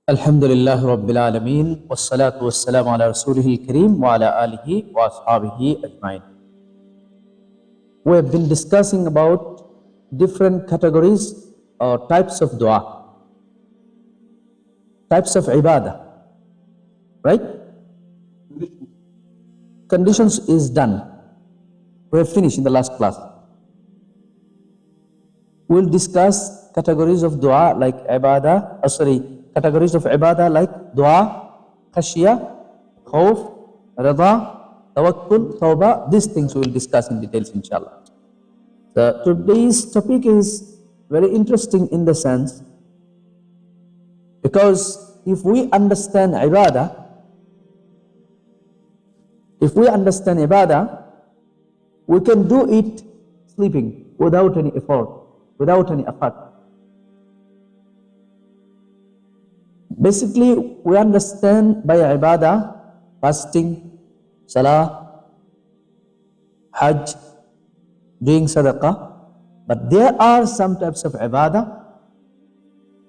Alhamdulillah Rabbil Alameen wassalatu wassalamu ala rasulihil kareem wa ala alihi wa ashabihi ajmain. We have been discussing about different categories or types of dua, types of ibadah, right? Conditions is done. We have finished in the last class. We'll discuss categories of dua like categories of ibadah like dua, khashiyah, khawf, rida, tawakkul, tawbah. These things we will discuss in details, inshallah. So today's topic is very interesting in the sense because if we understand ibadah, we can do it sleeping without any effort, without any effort. Basically, we understand by ibadah, fasting, salah, hajj, doing sadaqah, but there are some types of ibadah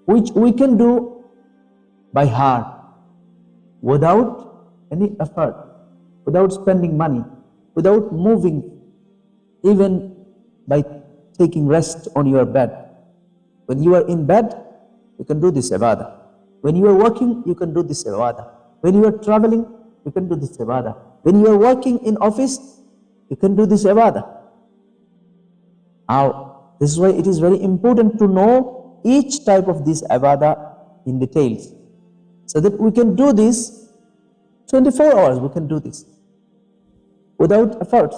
which we can do by heart, without any effort, without spending money, without moving, even by taking rest on your bed. When you are in bed, you can do this ibadah. When you are working, you can do this ibadah. When you are traveling, you can do this ibadah. When you are working in office, you can do this ibadah. Now, this is why it is very important to know each type of this ibadah in details, so that we can do this 24 hours. We can do this without efforts.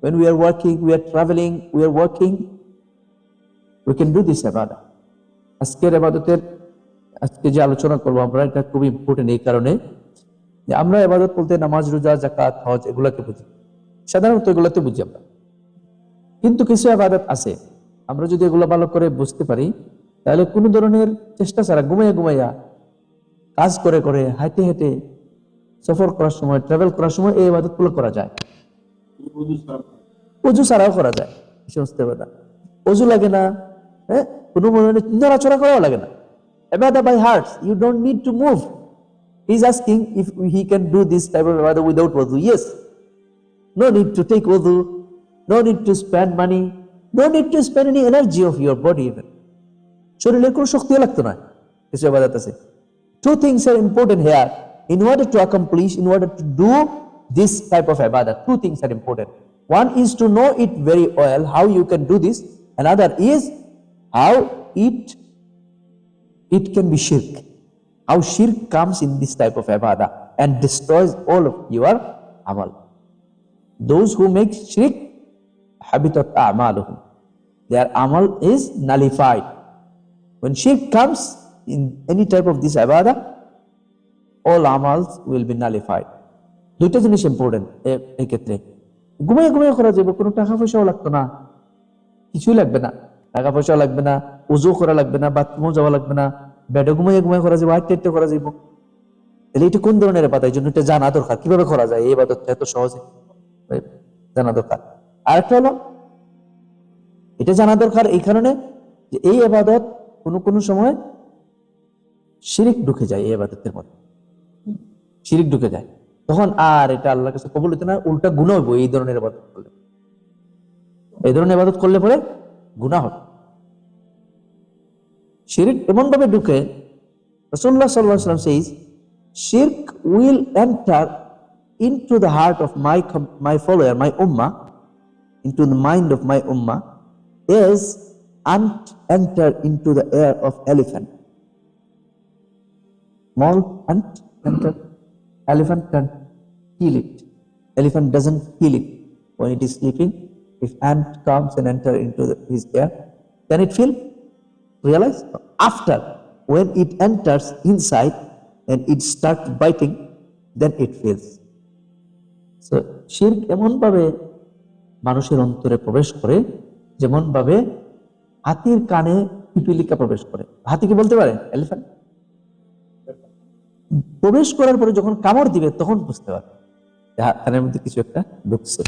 When we are working, we are traveling, we are working, we can do this ibadah. আজকে যে আলোচনা করবো আমরা, এটা খুব important এই কারণে যে আমরা ইবাদত বলতে নামাজ, রোজা, যাকাত, হজ এগুলাকে বুঝি, সাধারণত এগুলাতে বুঝি আমরা। কিন্তু কিছু ইবাদত আছে, আমরা যদি এগুলো ভালো করে বুঝতে পারি, তাহলে কোনো ধরনের চেষ্টা ছাড়া, ঘুমাইয়া কাজ করে করে, হাঁটে হেঁটে, সফর করার সময়, ট্রাভেল করার সময় এই ইবাদতগুলো করা যায়। ওযু ছাড়াও করা যায় এই সমস্ত ইবাদত। ওযু লাগে না, কোনো ধরনের নড়াচড়া করাও লাগে না। Ibadah by heart, you don't need to move. He's asking if he can do this type of ibadah without wudu. Yes. No need to take wudu, no need to spend money, no need to spend any energy of your body even. শরীরে কোনো শক্তিও লাগতো না। কিছু ইবাদত আছে। Two things are important here. In order to accomplish, in order to do this type of ibadah, two things are important. One is to know it very well, how you can do this. Another is how it can be shirk. How shirk comes in this type of ibadah and destroys all of your amal. Those who make shirk, habitat a'maluhum. Their amal is nullified. When shirk comes in any type of this ibadah, all amals will be nullified. দুইটা জিনিস important এই ক্ষেত্রে। ঘুমিয়ে করা যাবে, কোনো টাকা পয়সাও লাগতো না, কিছুই লাগবে না, টাকা পয়সাও লাগবে না, ওযু করা লাগবে না, বাথরুমও যাওয়া লাগবে না, বেডে ঘুমিয়ে করা যাবে, হাঁটতে করা যাবে। তাহলে এটা কোন ধরনের ইবাদত? এই জন্য এটা জানা দরকার, কিভাবে করা যায় এই ইবাদতটা এত সহজে জানা দরকার। আরেকটা হলো, এটা জানা দরকার এই কারণে যে এই ইবাদত কোনো সময় শিরক ঢুকে যায়, এই ইবাদতের মধ্যে শিরক ঢুকে যায়, তখন আর এটা আল্লাহর কাছে কবুল হতে না, উল্টা গুনাহ হবে। এই ধরনের ইবাদত করলে, এই ধরনের ইবাদত করলে পরে গুনাহ হবে। শিরক এমন ভাবে ঢুকে, রাসূলুল্লাহ সাল্লাল্লাহু আলাইহি ওয়াসাল্লাম says, shirk will enter into the heart of my follower, my ummah, into the mind of my ummah, as ant enter into the ear of elephant. Small ant enter, elephant can feel it. Elephant doesn't feel it when it is sleeping. If ant comes and enter into his ear, can it feel? Realize? After, when it enters inside and it starts biting, then it feels. So shirk এমন ভাবে মানুষের অন্তরে প্রবেশ করে, যেমন ভাবে হাতির কানে পিপিলিকা প্রবেশ করে। হাতি কি বলতে পারে? এলিফ্যান্ট প্রবেশ করার পরে যখন কামড় দিবে তখন বুঝতে পারে কানের মধ্যে কিছু একটা ঢুকছে।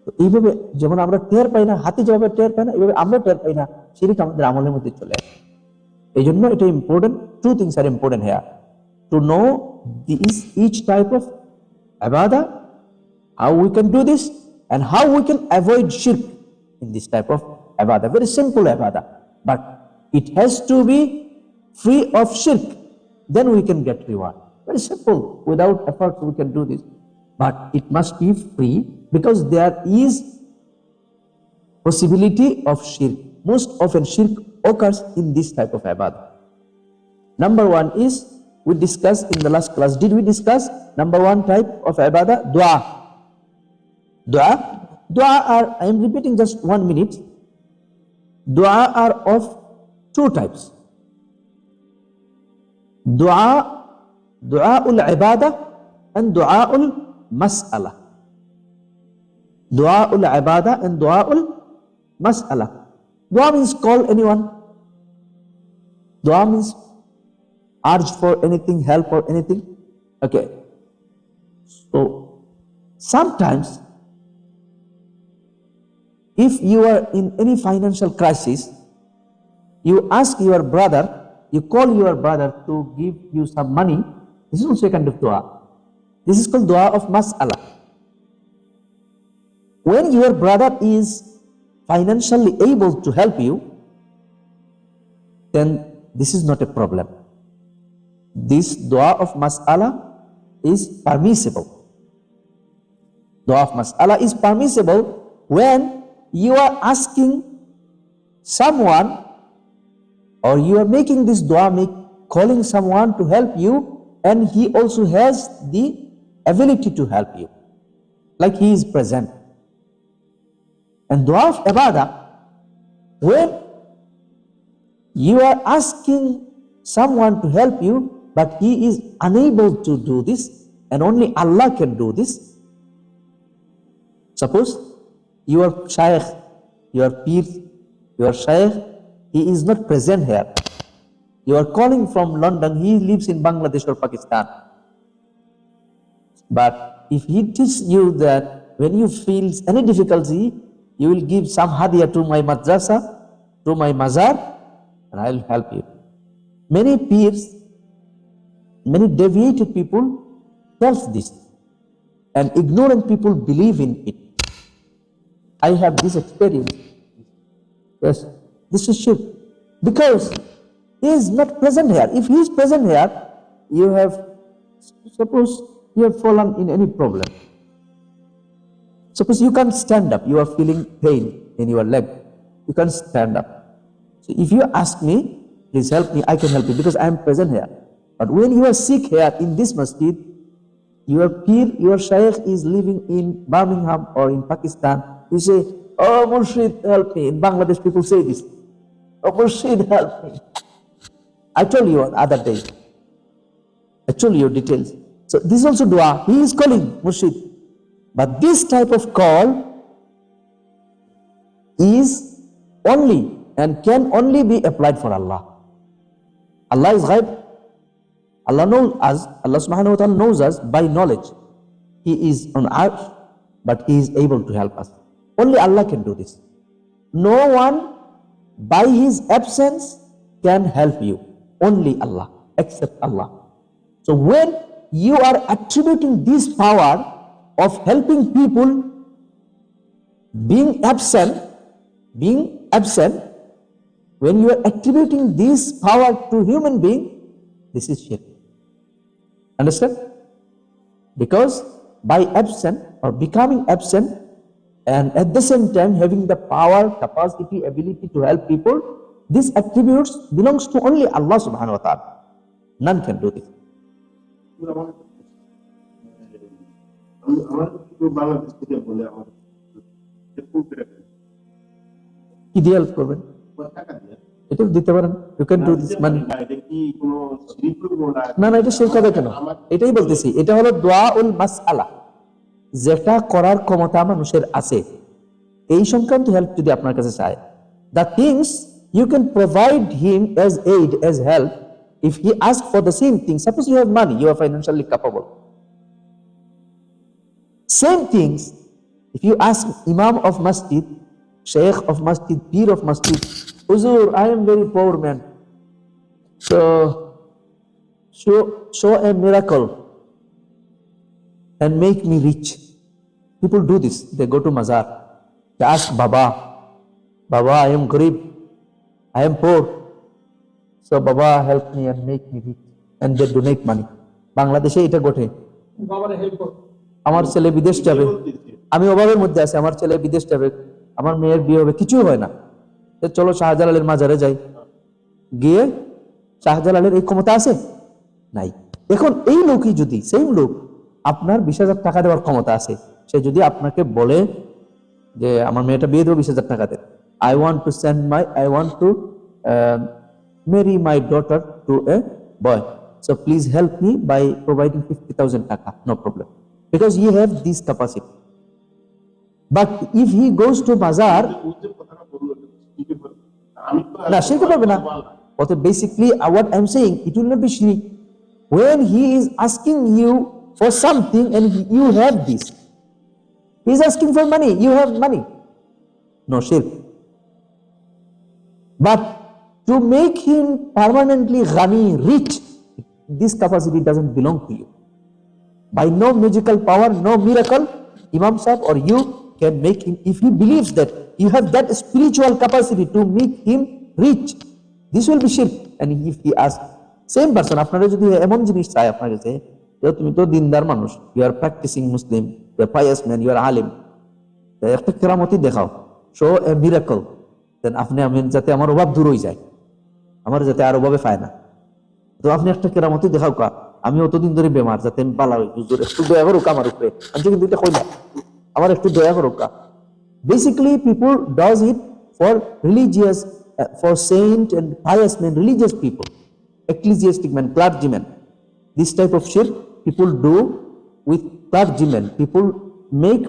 তো এইভাবে যেমন আমরা টের পাই না, হাতি যেভাবে টের পায় না, এইভাবে আমরা টের পাই না, শিরক আমাদের আমলের মধ্যে চলে আসে। এই জন্য এটা important, two things are important here. To know each type of ibadah, how we can do this, and how we can avoid shirk in this type of ibadah. Very simple ibadah, but it has to be free of shirk. Then we can get reward. Very simple. Without effort, we can do this. But it must be free, because there is possibility of shirk. Most often shirk occurs in this type of ibadah. Number one is, we discussed in the last class. Did we discuss number one type of ibadah? Dua. Dua are, I am repeating just 1 minute. Dua are of two types. Du'aul ibadah and du'aul mas'alah. Du'aul ibadah and du'aul mas'alah. Dua means call anyone. Dua means urge for anything, help or anything. Okay. So sometimes if you are in any financial crisis, you ask your brother, you call your brother to give you some money. This is also a kind of dua. This is called dua of mas'ala. When your brother is financially able to help you, then this is not a problem. This dua of mas'ala is permissible. Dua of mas'ala is permissible when you are asking someone, or you are making this dua, calling someone to help you, and he also has the ability to help you, like he is present. And dua of ibadah, when you are asking someone to help you, but he is unable to do this, and only Allah can do this. Suppose your shaykh, your peer, your shaykh, he is not present here. You are calling from London, he lives in Bangladesh or Pakistan. But if he teaches you that when you feel any difficulty, you will give some hadiyah to my madrasah, to my mazar, and I will help you. Many peers, many deviated people tell this, and ignorant people believe in it. I have this experience. Yes, this is shirk, because he is not present here. If he is present here, you have, suppose you have fallen in any problem. Suppose you can't stand up, you are feeling pain in your leg, you can't stand up. So if you ask me, please help me, I can help you, because I am present here. But when you are sick here in this masjid, your peer, your shaykh is living in Birmingham or in Pakistan, you say, oh Murshid, help me. In Bangladesh people say this, oh Murshid, help me. I told you on other day, I told you details. So this is also dua, he is calling Murshid. But this type of call is only and can only be applied for Allah. Allah is ghaib. Allah knows us. Allah subhanahu wa ta'ala knows us by knowledge. He is on earth, but he is able to help us. Only Allah can do this. No one by his absence can help you. Only Allah, except Allah. So when you are attributing this power of helping people being absent, when you are attributing this power to human being, this is shirk. Understand? Because by absent or becoming absent, and at the same time having the power, capacity, ability to help people, these attributes belongs to only Allah subhanahu wa ta'ala. None can do this. কি দিয়ে help করবেন? এটা দিতে পারেন, you can do this money. না না, এটা শিরক হবে কেন? এটাই বলতেছি, এটা হলো দুআউল মাসআলা, যেটা করার ক্ষমতা মানুষের আছে। এই সংক্রান্ত হেল্প যদি আপনার কাছে চায়, the things you can provide him as aid, as help, if he asks for the same thing. Suppose you have money, you are financially capable. Same things, if you ask Imam of Masjid, Sheikh of Masjid, Peer of Masjid, Huzur, I am very poor man, So show a miracle and make me rich. People do this. They go to Mazar. They ask Baba, I am Garib, I am poor. So Baba help me and make me rich. And they donate money. বাংলাদেশে এটা ঘটে। আমার ছেলে বিদেশ যাবে, আমি অভাবের মধ্যে আছি, আমার ছেলে বিদেশ যাবে, আমার মেয়ের বিয়ে হবে, কিছুই হয় না, চলো শাহজালালের মাজারে যাই। গিয়ে শাহজালালের এই ক্ষমতা আছে? নাই। এখন এই লোকই যদি, সেম লোক, আপনার 20,000 টাকা দেওয়ার ক্ষমতা আছে, সে যদি আপনাকে বলে যে আমার মেয়েটা বিয়ে দেবো 20,000 টাকাতে, I want to marry my daughter to a boy, so please help me by providing 50,000 taka, no problem, because you have this capacity. But if he goes to bazaar, না শিরক হবে না। Basically what I'm saying, it will not be shirk when he is asking you for something and you have this. He is asking for money, you have money, no shirk. But to make him permanently ghani, rich, this capacity doesn't belong to you. By no magical power, no miracle, Imam Sahib or you can make him, if he believes that you have that spiritual capacity to make him rich, this will be shirk. And if he asks, same person, আপনারা যদি এমন জিনিস চায় আপনার কাছে, তুমি তো দিনদার মানুষ, you are practicing Muslim, you are pious man, you are alim, একটা কেরামতি দেখাও, show a miracle, then আপনি আমি যাতে আমার অভাব দূর হয়ে যায়, আমার যাতে আর অভাবে পায় না, তো আপনি একটা কেরামতি দেখাও কা, আমি অতদিন ধরে বেমার, যাতে আমি পালা হই, হুজুর একটু দয়া করো আমার উপরে, আমি কিন্তু এটা কইলাম, আমার একটু দয়া করো কা। Basically people does it for religious, for saint and pious men, religious people, ecclesiastic men, clergymen. This type of shirk people do with clergymen. People make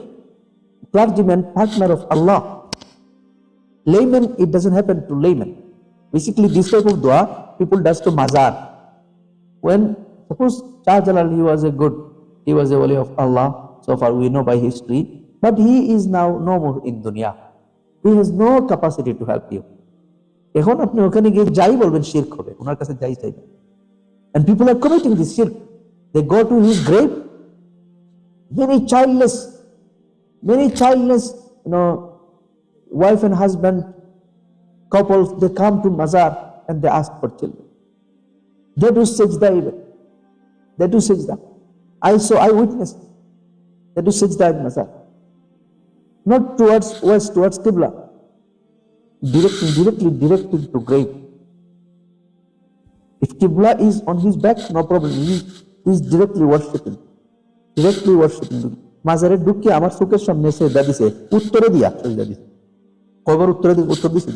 clergymen partner of Allah. Laymen, it doesn't happen to laymen. Basically this type of dua people does to mazar. When suppose Shah Jalal, he was a wali of Allah, so far we know by history, but he is now no more in dunya. He has no capacity to help you. এখন আপনি ওখানে গিয়ে যাই বলবেন শিরক হবে, ওনার কাছে যাই চাইবেন, and people are committing this shirk. They go to his grave, many childless, wife and husband couples, they come to mazar and they ask for children. They do sajda even. They do sajda. I witnessed. They do sajda in mazar. Not towards west, towards Qibla. Directing to grave. If Qibla is on his back, no problem. He is directly worshipping. মাজারে ঢুকে আমার চোখের সামনে সেজদা দিছে, উত্তরে দিয়া সেজদা দিছে, কয়বার উত্তর দিছে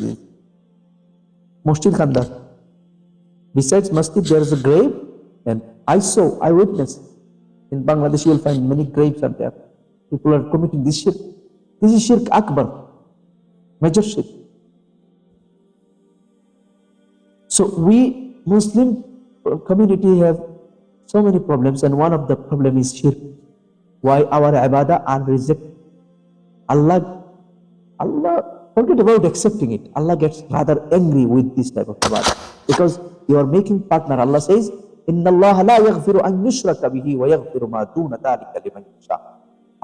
মসজিদ খান্দার। Besides masjid, there is a grave, and I witnessed. In Bangladesh, you will find many graves are there. People are committing this shirk. This is shirk akbar, major shirk. So we Muslim community have so many problems, and one of the problem is shirk. Why our ibadah are rejected? Allah, forget about accepting it. Allah gets rather angry with this type of ibadah, because you are making partner. Allah says, Inna Allah la yaghfiru an yushraka bihi wa yaghfiru ma duna dhalika liman yasha.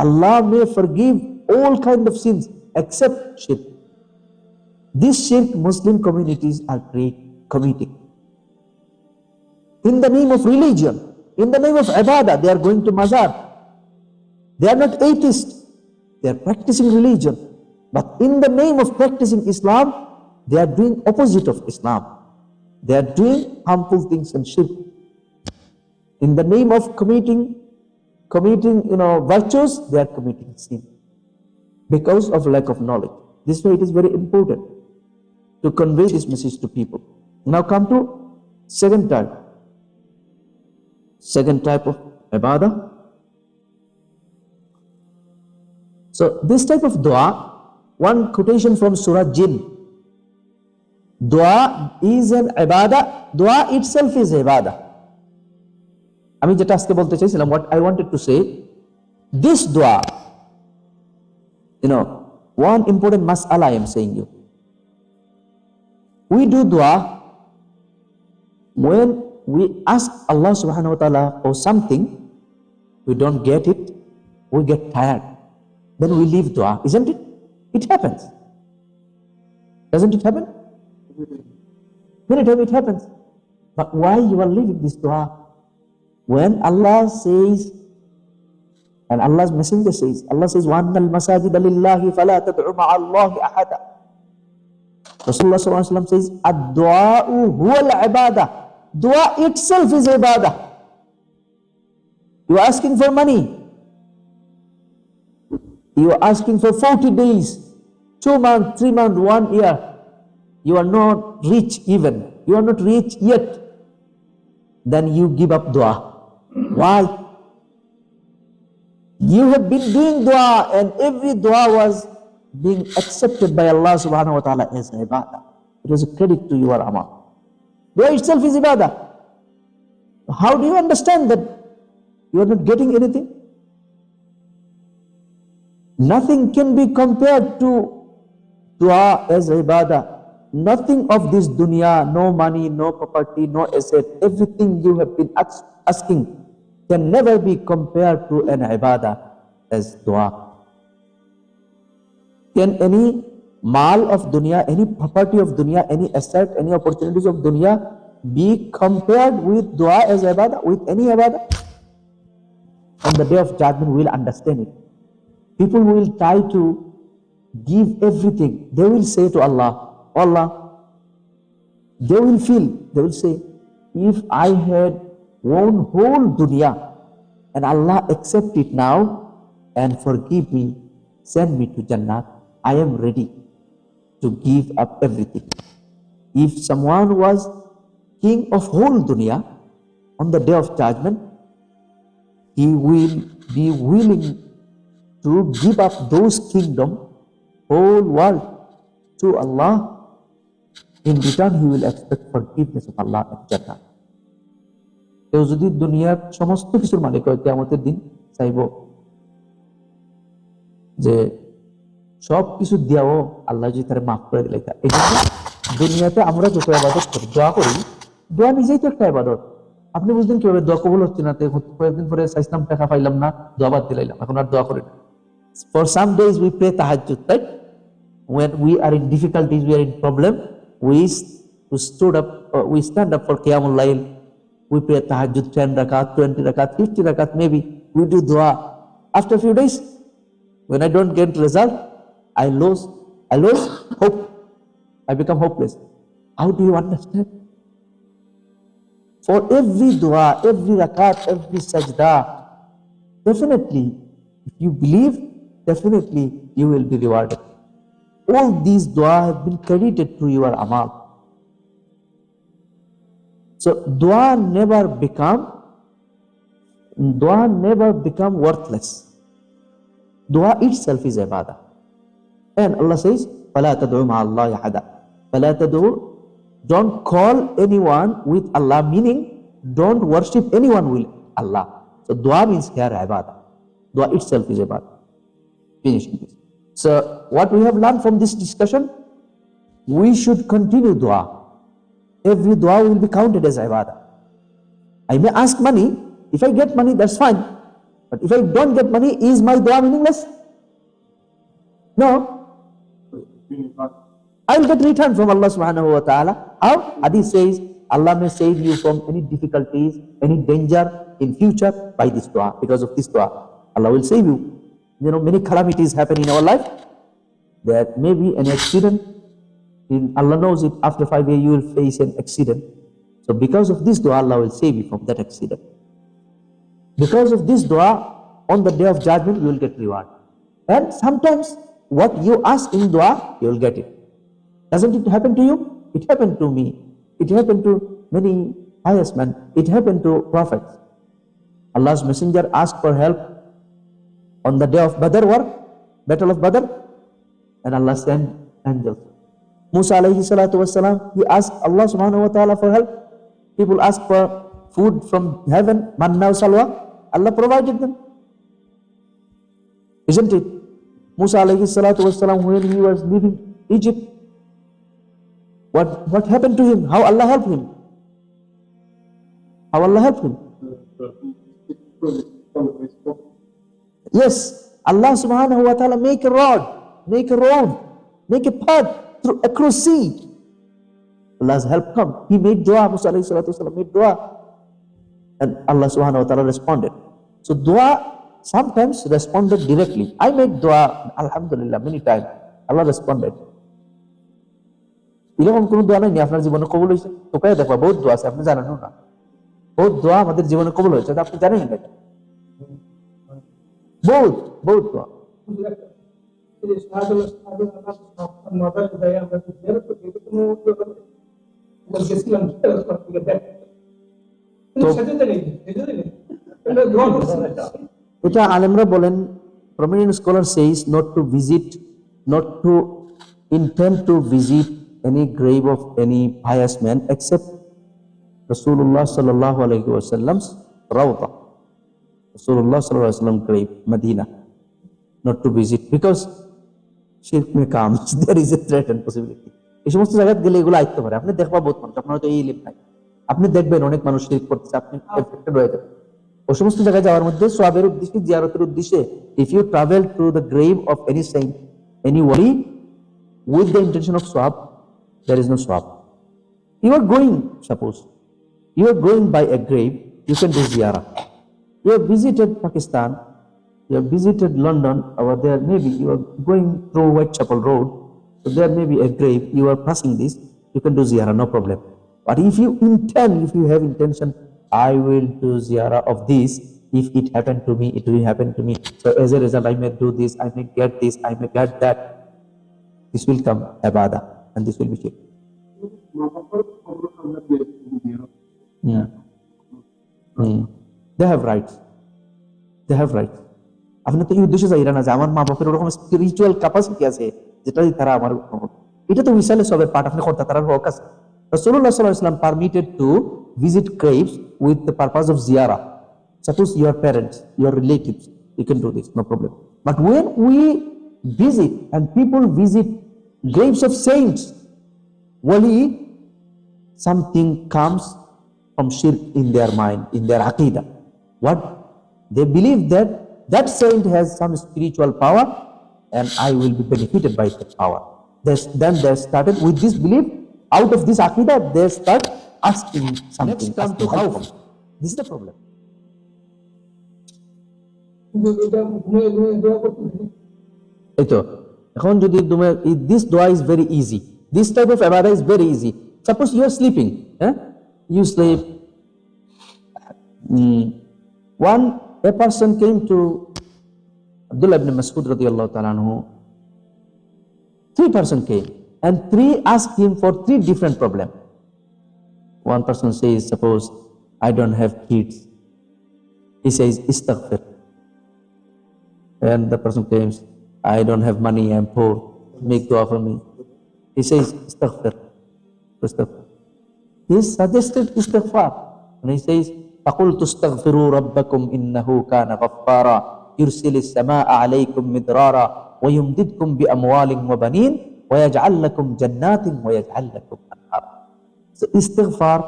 Allah may forgive all kind of sins except shirk. This shirk Muslim communities are committing. In the name of religion, in the name of ibadah, they are going to mazar. They are not atheists. They are practicing religion. But in the name of practicing Islam, they are doing opposite of Islam. They are doing harmful things and shirk. In the name of committing virtues, they are committing sin because of lack of knowledge. This way it is very important to convey this message to people. Now come to second type of ibadah. So this type of dua, one quotation from Surah Jinn. Dua is an ibadah. Dua itself is ibadah. আমি যেটা আজকে বলতে চাইছিলাম, what I wanted to say, this dua, one important mas'ala I am saying you. We do dua When we ask Allah subhanahu wa ta'ala for something, we don't get it, we get tired. Then we leave dua, isn't it? It happens. Doesn't it happen? Many times it happens. But why you are leaving this dua? When Allah says, and Allah's messenger says, Allah says, وَأَنَّ الْمَسَاجِدَ لِلَّهِ فَلَا تَدْعُ مَعَ اللَّهِ أَحَدًا. Rasulullah sallallahu alaihi wasallam says, الدُّعَاءُ هُوَ الْعِبَادَةِ. Dua itself is ibadah. You are asking for money. You are asking for 40 days, 2 months, 3 months, 1 year. You are not rich even. You are not rich yet. Then you give up dua. Why? You have been doing dua and every dua was being accepted by Allah subhanahu wa ta'ala as ibadah. It was a credit to your amal. Dua itself is ibadah. How do you understand that you are not getting anything? Nothing can be compared to dua as ibadah. Nothing of this dunya, no money, no property, no asset, everything you have been asking can never be compared to an ibadah as dua. Can any mal of dunya, any property of dunya, any asset, any opportunities of dunya be compared with dua as ibadah, with any ibadah? On the day of judgment we will understand it. People will try to give everything. They will say to Allah, Allah, they will say, if I had won whole dunya and Allah accept it now and forgive me, send me to Jannah, I am ready to give up everything. If someone was king of whole dunya, on the day of judgment, he will be willing to give up those kingdom, whole world, to Allah. In return, he will expect forgiveness of Allah and Jannah. কেউ যদি দুনিয়ার সমস্ত কিছুর মালিক হয়, কিয়ামতের দিন চাইব যে সব কিছু দিয়াও আল্লাহ যদি তারা মাফ করে দিলে। এই জন্য দুনিয়াতে আমরা যত ইবাদত করি, দোয়া করি, দোয়া নিজেই তো একটা ইবাদত। আপনি বুঝলেন কিভাবে দোয়া কবুল হচ্ছে না? কয়েকদিন পরে চাইছিলাম, টাকা পাইলাম না, দোয়া বাদ দিলাম, এখন আর দোয়া করি না। For some days we pray tahajjud, right? When we are in difficulties, we are in problem, we stand up for qiyamul layl. We pray tahajjud 10 rakat, 20 rakat, 50 rakat, maybe we do dua. After a few days, when I don't get result, I lose hope. I become hopeless. How do you understand? For every dua, every rakat, every sajda, definitely, if you believe, definitely you will be rewarded. All these dua have been credited to your amal. So dua never become worthless. Dua itself is ibadah. And Allah says, فَلَا تَدْعُوا مَعَ اللَّهِ أَحَدًا. فَلَا تَدْعُوا, don't call anyone with Allah, meaning don't worship anyone with Allah. So dua means here ibadah. Dua itself is ibadah. Finishing this. So what we have learned from this discussion, we should continue dua. Every dua will be counted as ibadah. I may ask money. If I get money, that's fine. But if I don't get money, is my dua meaningless? No. I will get return from Allah subhanahu wa ta'ala. How? Hadith says, Allah may save you from any difficulties, any danger in future by this dua. Because of this dua, Allah will save you. You know, many calamities happen in our life. There may be an accident. Allah knows it. After 5 years, you will face an accident. So because of this dua, Allah will save you from that accident. Because of this dua, on the day of judgment, you will get reward. And sometimes what you ask in dua, you will get it. Doesn't it happen to you? It happened to me. It happened to many pious men. It happened to prophets. Allah's messenger asked for help on the day of Badr war, battle of Badr, and Allah sent angels. Musa alayhi salatu wassalam, he asked Allah subhanahu wa ta'ala for help. People asked for food from heaven, manna salwa. Allah provided them. Isn't it? Musa alayhi salatu wassalam, when he was leaving Egypt, what happened to him? How Allah helped him? How Allah helped him? Yes, Allah subhanahu wa ta'ala make a rod, make a road, make a path across sea. Allah's help come. He made dua, Musa alayhi salatu wasalam made dua. And Allah subhanahu wa ta'ala responded. So dua sometimes responded directly. I made dua, alhamdulillah, many times. Allah responded. এরকম কোন দোয়া নাই আপনার জীবনে কবুল হয়েছে? তোকে দেখবা বহুত দোয়া আছে, আপনি জানেন না? বহুত দোয়া আমাদের জীবনে কবুল হয়েছে, আপনি জানেন না? বহুত বহুত দোয়া। এটা আলেমরা বলেন, prominent scholar says not to visit, not to intend to visit any grave of any pious man except Rasulullah sallallahu alaihi wasallam's rawda, Rasulullah sallallahu alaihi wasallam grave, Medina, not to visit because shirk may come. There is a threat and possibility. এই সমস্ত জায়গায় গেলে এগুলো আইতে পারে। আপনি দেখবা বহুত মানুষ, আপনার হয়তো এই ইলম নাই, আপনি দেখবেন অনেক মানুষ শিরক করতেছে, আপনি এফেক্টেড হয়ে যাবেন। ওই সমস্ত জায়গায় যাওয়ার মধ্যে সওয়াবের উদ্দেশ্যে, জিয়ারতের উদ্দেশ্যে, if you travel to the grave of any saint, any wali with the intention of swab, there is no swab. You are going, suppose you are going by a grave, you can do ziyarah. You have visited Pakistan, you have visited London, or there maybe you are going through Whitechapel Road, so there may be a grave, you are passing this, you can do ziyarah, no problem. But if you intend, if you have intention, I will do ziyarah of this, if it happened to me, it will happen to me, so as a result I may do this, I may get this, I may get that, this will come Ebadah, and this will be shirk. They have rights. They have rights. আপনি তো এই উদ্দেশ্যে যাইরা না যে আমার মা বাপের ওরকম স্পিরিচুয়াল ক্যাপাসিটি আছে যেটা তারা আমার, এটা তো উইসালে সবের পার্ট, আপনি করতে তার হক আছে। রাসূলুল্লাহ সাল্লাল্লাহু আলাইহি ওয়াসাল্লাম permitted to visit graves with the purpose of ziyarah. Suppose your parents, your relatives, you can do this, no problem. But when we visit and people visit graves of saints, wali, something comes from shirk in their mind, in their aqidah. What? They believe that that saint has some spiritual power and I will be benefited by that power. Then they started with this belief, out of this aqidah, they start asking something. Next come to how? This is the problem. Eto, এখন যদি তুমি, this dua is very easy. This type of ibadah is very easy. Suppose you are sleeping, you sleep. A person came to Abdullah ibn Mas'ud radiyallahu ta'ala anhu. 3 person came and 3 asked him for 3 different problem. One person says, suppose I don't have kids. He says, istaghfir. And the person comes, I don't have money, I'm poor, make dua for me. He says, istaghfir. He suggested istighfar. And he says, فَقُلْتُ اسْتَغْفِرُوا رَبَّكُمْ إِنَّهُ كَانَ غَفَّارًا يُرْسِلِ السَّمَاءَ عَلَيْكُمْ مِدْرَارًا وَيُمْدِدْكُمْ بِأَمْوَالٍ وَبَنِينَ وَيَجْعَلْ لَكُمْ جَنَّاتٍ وَيَجْعَلْ لَكُمْ أَنْهَارًا. So istighfar,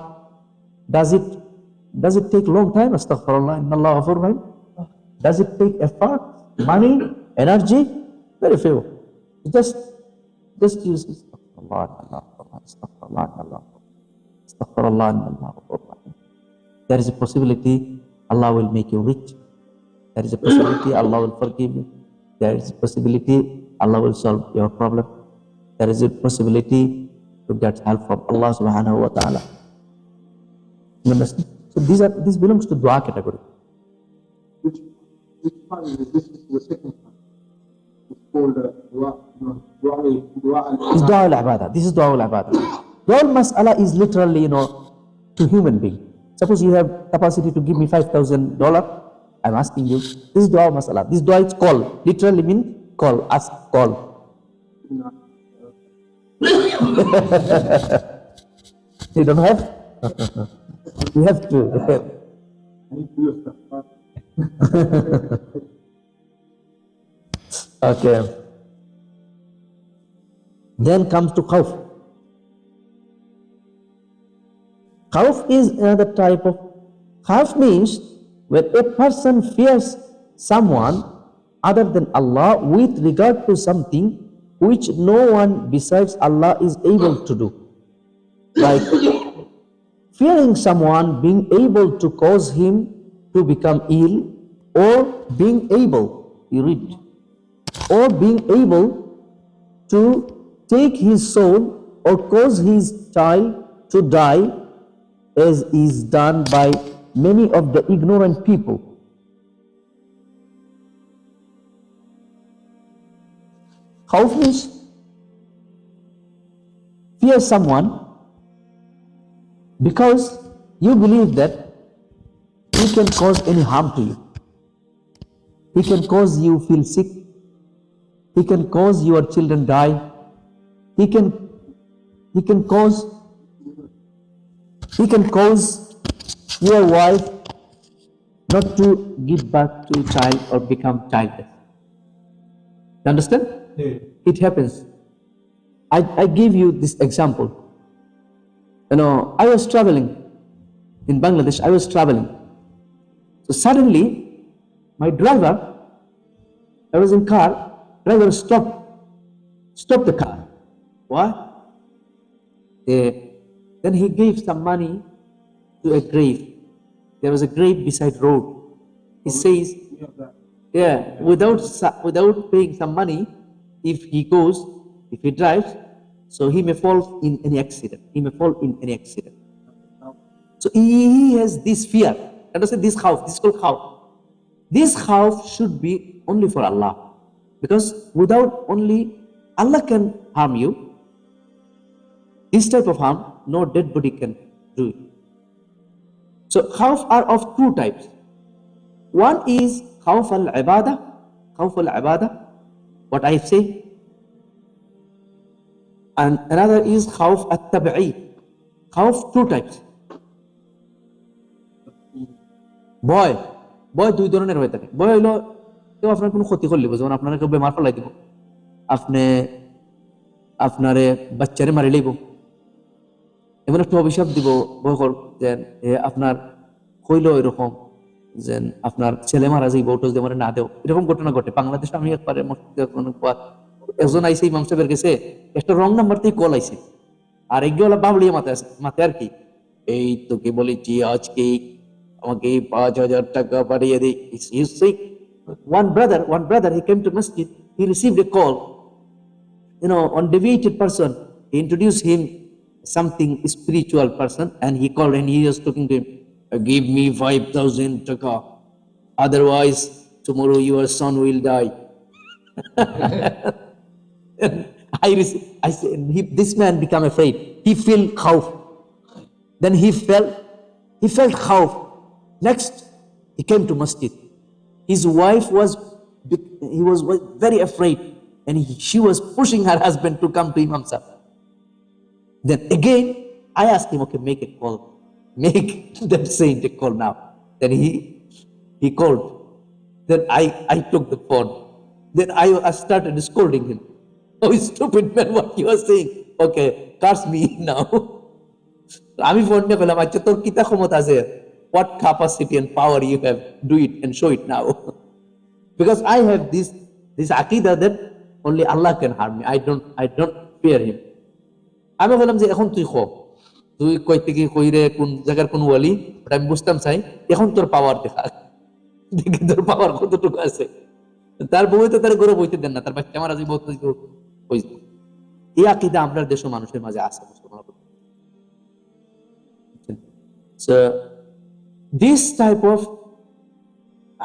does it take long time? Astaghfirullah, inna Allah ghafur rahim. Does it take effort, money, energy? Very few. Just use astaghfirullah, astaghfirullah, astaghfirullah, inna Allah ghafur rahim. There is a possibility Allah will make you rich. There is a possibility Allah will forgive you. There is a possibility Allah will solve your problem. There is a possibility to get help from Allah subhanahu wa ta'ala. You understand? So this belongs to dua category. Which part is this? Is the second part. It's called dua. It's dua al-ibadah. This is dua al-ibadah. Dua al-mas'ala is literally, to human being. Suppose you have capacity to give me $5,000, I'm asking you, this is dua masala. This dua is call, literally mean call, ask, call. You don't have? You have to. Okay. Then comes to khawf. Khawf is another type of Khawf means when a person fears someone other than Allah with regard to something which no one besides Allah is able to do. Like fearing someone being able to cause him to become ill, or being able, you read, or being able to take his soul or cause his child to die, as is done by many of the ignorant people. Khawf means fear someone because you believe that he can cause any harm to you. He can cause you feel sick. He can cause your children die. He can cause your wife not to give birth to a child or become childless. You understand? Yeah. It happens. I give you this example. I was traveling in Bangladesh. I was traveling. So suddenly, my driver, I was in car, driver stopped the car. Why? Then he gave some money to a grave. There was a grave beside road. He says, Yeah, that. yeah, without paying some money, if he drives, so he may fall in any accident. He may fall in any accident. So he has this fear. Understand this khawf? This is called khawf. This khawf should be only for Allah, because without only Allah can harm you. This type of harm, no dead body can do it. So khawf are of two types. One is khawf al-ibadah, what I say, and another is khawf at-tab'i. Khawf two types. ভয় দুই ধরনের হয়ে থাকে। ভয় হলো কেউ আপনার কোনো ক্ষতি করলে, যেমন আপনার কেউ বেমার ফলাই দিব, আপনি আপনারে বাচ্চারে মারি লইব, এমন একটা অভিশাপ দিব, ভয় কর যে আপনার কইল এরকম যে আপনার ছেলে মারা যাইব, ওটা যদি আমার না দেও। এরকম ঘটনা ঘটে বাংলাদেশে। আমি একবারে একজন আইসে, ইমাম সাহেবের গেছে, একটা রং নাম্বার থেকে কল আইছে, আর এগুলো বাবলিয়ে মাথায় আর কি, এই তোকে বলেছি আজকে আমাকে 5,000 টাকা পাঠিয়ে দে। He's sick. One brother, he came to masjid, he received a call, one deviated person. He introduced him something spiritual person, and he called and he was talking to him, give me 5,000 taka, otherwise tomorrow your son will die. I said, this man became afraid. He felt khawf. Then he felt khawf. Next, he came to masjid. His wife was very afraid, and she was pushing her husband to come to Imam Sahib. Then again, I asked him, okay, make a call. Make that saint a call now. Then he called. Then I took the phone. Then I started scolding him. Oh, stupid man, what you are saying? Okay, curse me now. আমি phone নিয়ে বললাম, আচ্ছা তোর কিতা ক্ষমতা আছে? What capacity and power you have? Do it and show it now. Because I have this aqidah that only Allah can harm me. I don't fear him. আমি বললাম যে এখন তুই কই থেকে কই রে, কোন জায়গার কোন ওয়ালি, ওটা আমি বুঝতাম চাই। এখন তোর পাওয়ার দেখা, দেখি তোর পাওয়ার কতটুকু আছে। তার বউ তো তার গৌরব হইতে দেন না, তার বাচ্চা মারা যাবে, এই আকিদা আমরা দেশের মানুষের মাঝে আছে। So this type of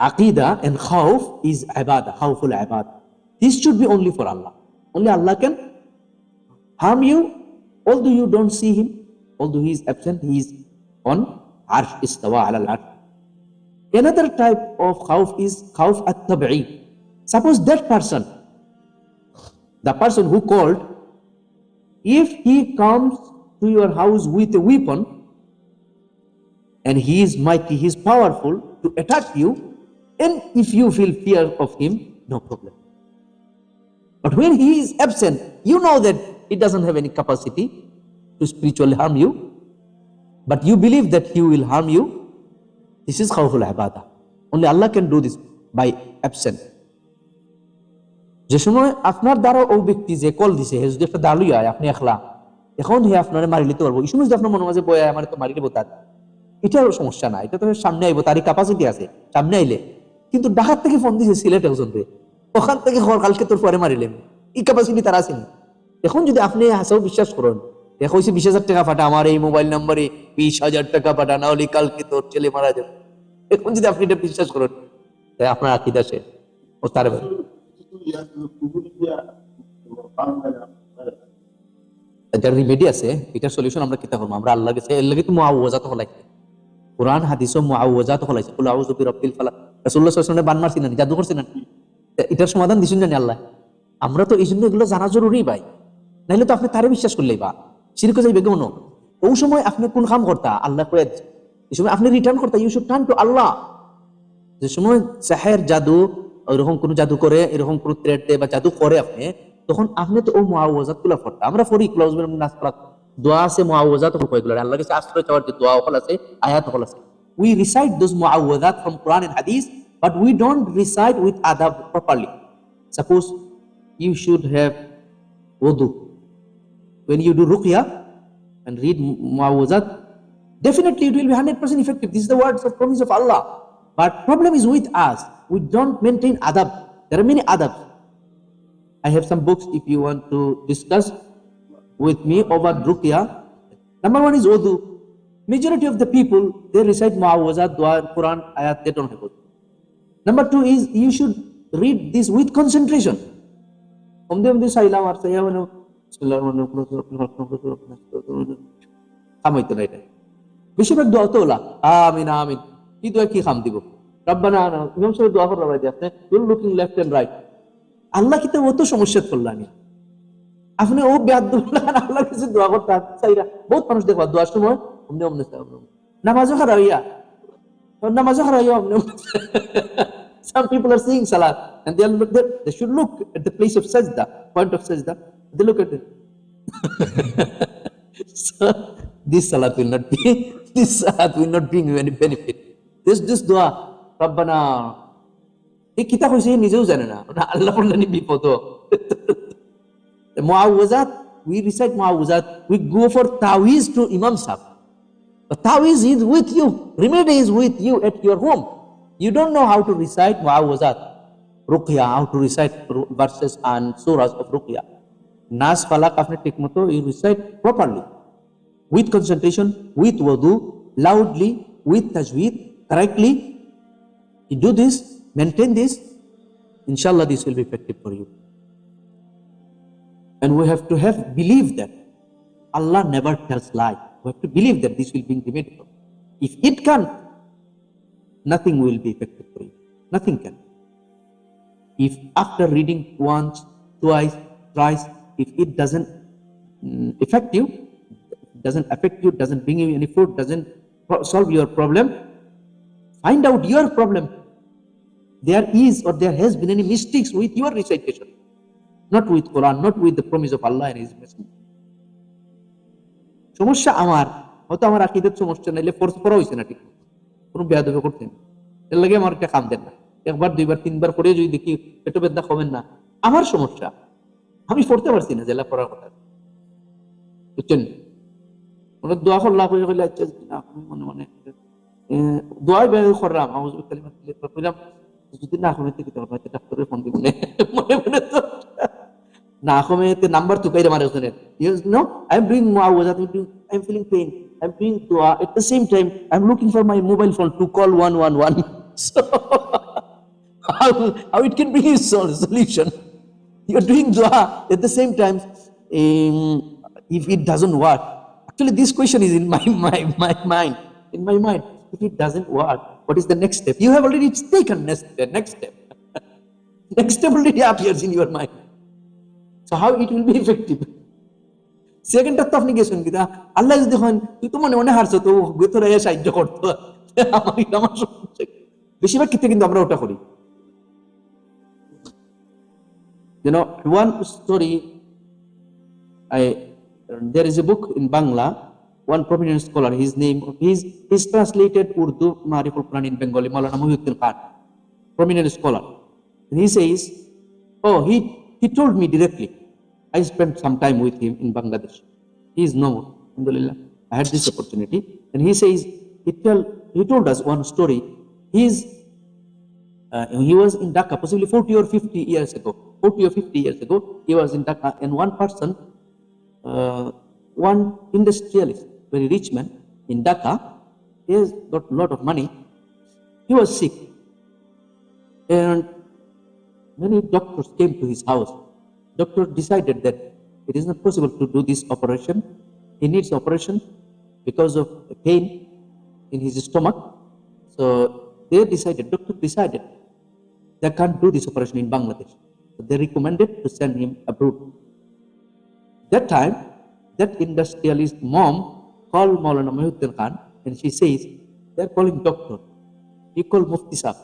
aqidah and khawf is ibadah, khawful ibadah. This should be only for Allah. Only Allah can harm you, although you don't see him, although he is absent, he is on arsh, istawa ala al-arsh. Another type of khawf is khawf at-tab'i. Suppose that person, the person who called, if he comes to your house with a weapon, and he is mighty, he is powerful to attack you, and if you feel fear of him, no problem. But when he is absent, you know that he doesn't have any capacity to spiritually harm you, but you believe that he will harm you, This is khawful ibadah. Only Allah can do this by absent. যে সময় আপনার দ্বারা ও ব্যক্তি যে call দিছে হে যদি একটা দালুই হয় আপনি একলা এখন হে আপনার মারি লিতে পারবো এই সময় যদি আপনার মনে মাঝে বয় আমার তো মারি দেবো তার এটার সমস্যা না, এটা তো সামনে আইবো, তারই ক্যাপাসিটি আছে, সামনে আইলে। কিন্তু ঢাকার থেকে ফোন দিছে সিলেটে ওজনবে, ওখান থেকে কালকে তোর পরে মারিলেন, এই ক্যাপাসিটি তার আসেনি। এখন যদি আপনি হাসাও বিশ্বাস করেন দেখো 20,000 টাকা পাঠা আমার এই মোবাইল নাম্বারে 20,000 টাকা পাঠা, না হলে কালকে তোর ছেলে মারা যাবে, এখন যদি আপনি এটা বিশ্বাস করেন তাই আপনার আকিদা সে ও তার যার রিমেডি আছে এটার সলিউশন আমরা কিতা করবো, আমরা আল্লাহ গেছে এর লাগি তো মুআওয়াজাত হলাইছে, কোরআন হাদিস ও মুআওয়াজাত হলাইছে, কুল আউযু বিরাব্বিল ফালাক, রাসূলুল্লাহ সাল্লাল্লাহু আলাইহি ওয়াসাল্লাম বান মারছিলেন, জাদু করছিলেন, এটার সমাধান দিছেন জানি আল্লাহ। আমরা তো এই জন্য এগুলো জানা জরুরি ভাই, নাইলে তো আপনি তারে বিশ্বাস করলেই বা শিরকে যাইবে কেমন। ওই সময় আপনি কোন কাম করতা আল্লাহ কয়ে দিচ্ছে, এই সময় আপনি রিটার্ন করতা, ইউ শুড টার্ন টু আল্লাহ। যে সময় সাহের জাদু এরকম কোন জাদু করে এরকম কোন থ্রেট দেয় বা জাদু করে আপনি, তখন আপনি তো ও মুআওয়াজাত গুলো পড়তা, আমরা পড়ি ক্লোজ নাস পড়া দোয়া আছে, মুআওয়াজাত হল কয়গুলো আল্লাহর কাছে আশ্রয় চাওয়ার যে দোয়া হল আছে, আয়াত হল আছে, we recite those muawwadat from Quran and Hadith, but we don't recite with adab properly. Suppose you should have wudu when you do ruqya and read muawwazat, definitely it will be 100% effective. This is the words of promise of Allah. But problem is with us, we don't maintain adab. There are many adabs. I have some books if you want to discuss with me over ruqya. Number one is wudu. Majority of the people, they recite muawwazat, dua, Quran, ayat, they don't have wudu. Number two is you should read this with concentration. বেশিরভাগ দোয়া তো OLA আমিন আমিন, কি দোয়া কি খাম দিব, রব্বানা ইমাম সাহেব দোয়া করে রাখি আপনি you looking left and right, আল্লাহ কি তো ও তো সমস্যা করলানি আপনি ও বেয়াদুল্লাহ আল্লাহ কিছু দোয়া করতে চাইরা, বহুত মানুষ দেখবা দোয়ার সময় অমনে অমনে নামাজও হারাইয়া নামাজও হারাইয়া অমনে some people are seeing salat and they should look at the place of sajda, point of sajda, they look at it. So this salat will not bring you any benefit. This dua rabbana এই কিতা কইছে নিজেও জানে না, আল্লাহ বললেন বিপদ। মুআওয়াজাত, we recite muawazat, we go for tawiz to imam sahab, but tawiz is with you, remedy is with you at your home. You don't know how to recite muawazat, ruqya, how to recite verses and surahs of ruqya, nas falak apni ঠিক মতো you recite properly with concentration, with wudu, loudly, with tajweed, correctly. You do this, maintain this, inshallah this will be effective for you. And we have to have believe that Allah never tells lie. We have to believe that this will be remedied. If it can't, nothing will be effective for you. Nothing can. If after reading once, twice, thrice, if it doesn't affect you, doesn't bring you any fruit, doesn't solve your problem, find out your problem. There is or there has been any mistakes with your recitation, not with Quran, not with the promise of Allah and His Messenger. সমস্যা আমার হয়তো আমার আকীদার সমস্যা নাইলে force করা হইছে না, ঠিক কোনো বেয়াদবি করতেন, এর লাগে আমার একটা কাম দেন না, একবার দুইবার তিনবার পড়ে যদি দেখি পেটো বেদনা কমেন না, আমার সমস্যা, আমি পড়তে পারছি না জেলা পড়ার কথা, বুঝছেন? মানে দোয়া করলাম কইলে আচ্ছা না মনে মনে দোয়াই বের করলাম আউযু কালিমাতিল্লাহি কইলাম, যদি না কমে থেকে তো হয়তো ডাক্তারের ফোন দিব মনে মনে তো না কমে তে নাম্বার তো কইরা মারে ওখানে, you know I am doing মুআওয়াজাত, I am feeling pain, I am doing দোয়া at the same time I am looking for my mobile phone to call 111. So how it can be a solution? You're doing dua at the same time. If it doesn't work, actually this question is in my mind. In my mind, if it doesn't work, what is the next step? You have already taken the next step. Next step already appears in your mind. So how it will be effective? Second টা তো আপনি গেছেন কিনা আল্লাহ যদি হন তুই তো মনে মনে হারছো তো ভেতরে সাহায্য করতো, আমার সমস্যা বেশিরভাগ ক্ষেত্রে কিন্তু আমরা ওটা করি। You know, one story, there is a book in Bangla, one prominent scholar, he's translated Urdu Mariful Quran in Bengali, Maulana Muhyiddin Khan, prominent scholar. And he says, oh, he told me directly. I spent some time with him in Bangladesh. He is no more, alhamdulillah. I had this opportunity. And he says, he told us one story. He was in Dhaka, possibly 40 or 50 years ago. 40 or 50 years ago, he was in Dhaka, and one person, one industrialist, very rich man in Dhaka, he has got a lot of money. He was sick, and many doctors came to his house. Doctor decided that it is not possible to do this operation. He needs operation because of pain in his stomach. So doctor decided they can't do this operation in Bangladesh. So they recommended to send him abroad. That time, that industrialist mom called Maulana Muhyiddin Khan, and she says, they're calling doctor. He called Mufti Sahib.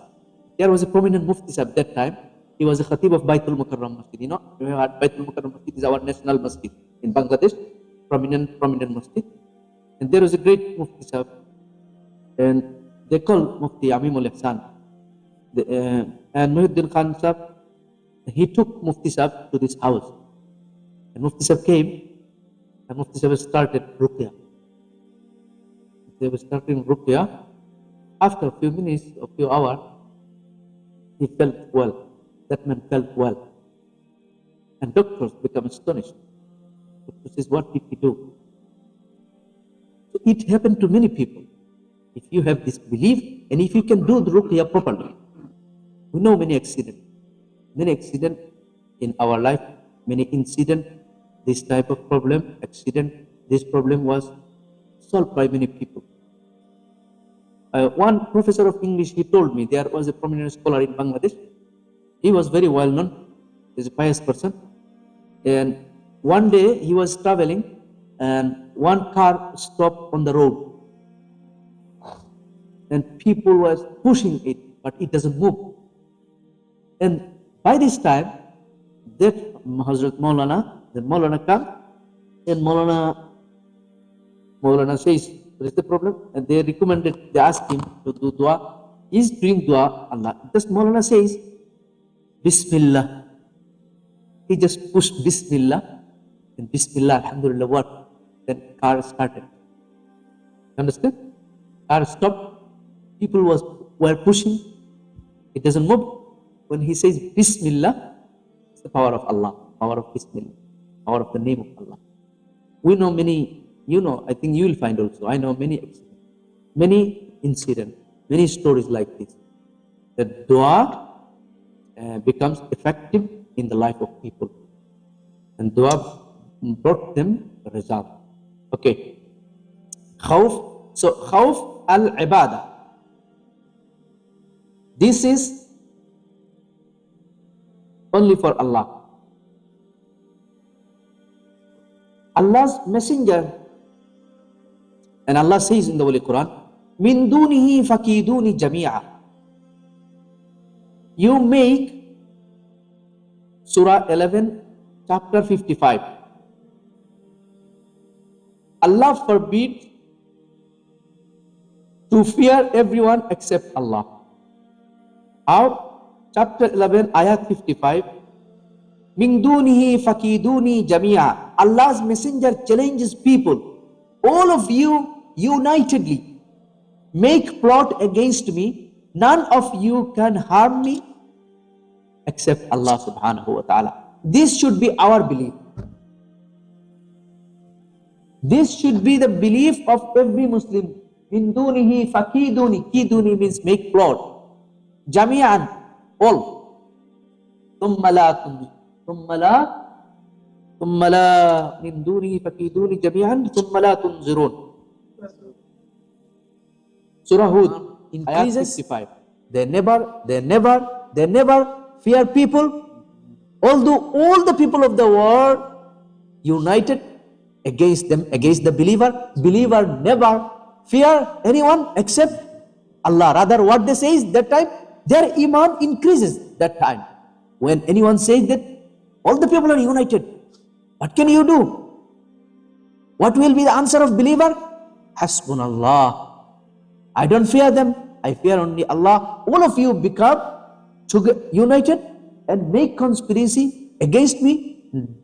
There was a prominent Mufti Sahib that time. He was a Khatib of Baitul Mukarram Masjid. You know, Baitul Mukarram Masjid is our national masjid in Bangladesh, prominent masjid. And there was a great Mufti Sahib, and they called Mufti Amimul Ihsan. And Muhyiddin Khan Sahib, he took Mufti Sahib to this house. And Mufti Sahib came, and Mufti Sahib started Ruqya. They were starting Ruqya. After a few minutes, a few hours, he felt well. That man felt well. And doctors become astonished. Doctor says, what did he do? So it happened to many people. If you have this belief, and if you can do the Ruqya properly. We know many accidents in our life, many incidents, this type of problem, this problem was solved by many people. One professor of English, he told me, there was a prominent scholar in Bangladesh. He was very well known. He's a pious person. And one day he was traveling, and one car stopped on the road. And people was pushing it, but it doesn't move. And by this time, that Hazrat Maulana, the Maulana comes, and Maulana says, what is the problem? And they asked him to do dua. He's doing dua, Allah. Just Maulana says, Bismillah. He just pushed Bismillah, and Bismillah, Alhamdulillah, what? Then car started. Understand? Car stopped. People were pushing. It doesn't move. When he says Bismillah, it's the power of Allah, power of Bismillah, power of the name of Allah. We know many, I think you will find also, I know many incidents, many stories like this. That dua becomes effective in the life of people. And dua brought them a result. Okay. Khawf. So khawf al-ibadah. This is only for Allah. Allah's messenger, and Allah says in the Holy Quran, Min dunihi fakiduni jami'a. You make Surah 11, chapter 55. Allah forbids to fear everyone except Allah. How? Chapter 11, ayat 55. Min dunihi fakiduni jami'a. Allah's messenger challenges people. All of you unitedly make plot against me. None of you can harm me except Allah subhanahu wa ta'ala. This should be our belief. This should be the belief of every Muslim. Min dunihi fakiduni. Kiduni means make plot. Jami'an, all. Thumma la min dunihi fakiduni jami'an thumma la tunzirun. Surah Hud increases. 55. They never fear people, although all the people of the world united against them, against the believer. Believer never fear anyone except Allah. Rather, what they say is that time their iman increases. That time when anyone says that all the people are united, what can you do? What will be the answer of believer? Hasbunallah. I don't fear them. I fear only Allah. All of you become united and make conspiracy against me.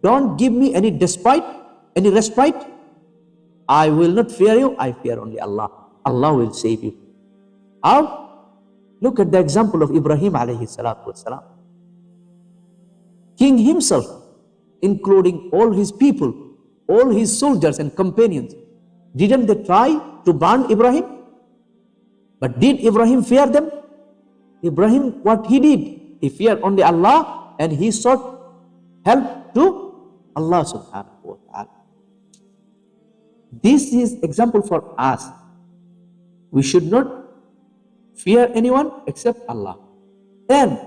Don't give me any any respite. I will not fear you. I fear only Allah. Allah will save you. How? Look at the example of Ibrahim alayhi salatu wasalam. King himself, including all his people, all his soldiers and companions, didn't they try to burn Ibrahim? But did Ibrahim fear them? Ibrahim, what he did? He feared only Allah and he sought help to Allah subhanahu wa ta'ala. This is example for us. We should not fear anyone except Allah. And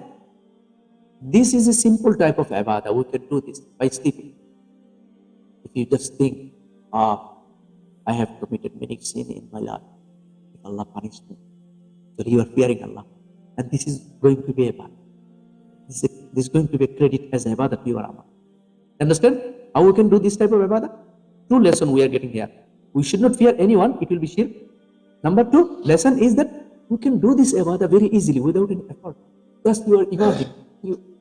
this is a simple type of ibadah. We can do this by sleeping. If you just think, I have committed many sins in my life, if Allah punished me, so you are fearing Allah. And this is going to be ibadah. This is going to be credit as ibadah to your amal. Understand how we can do this type of ibadah? Two lesson we are getting here. We should not fear anyone, it will be shirk. Number two lesson is that you can do this ibadah very easily without any effort. Just you are imagining,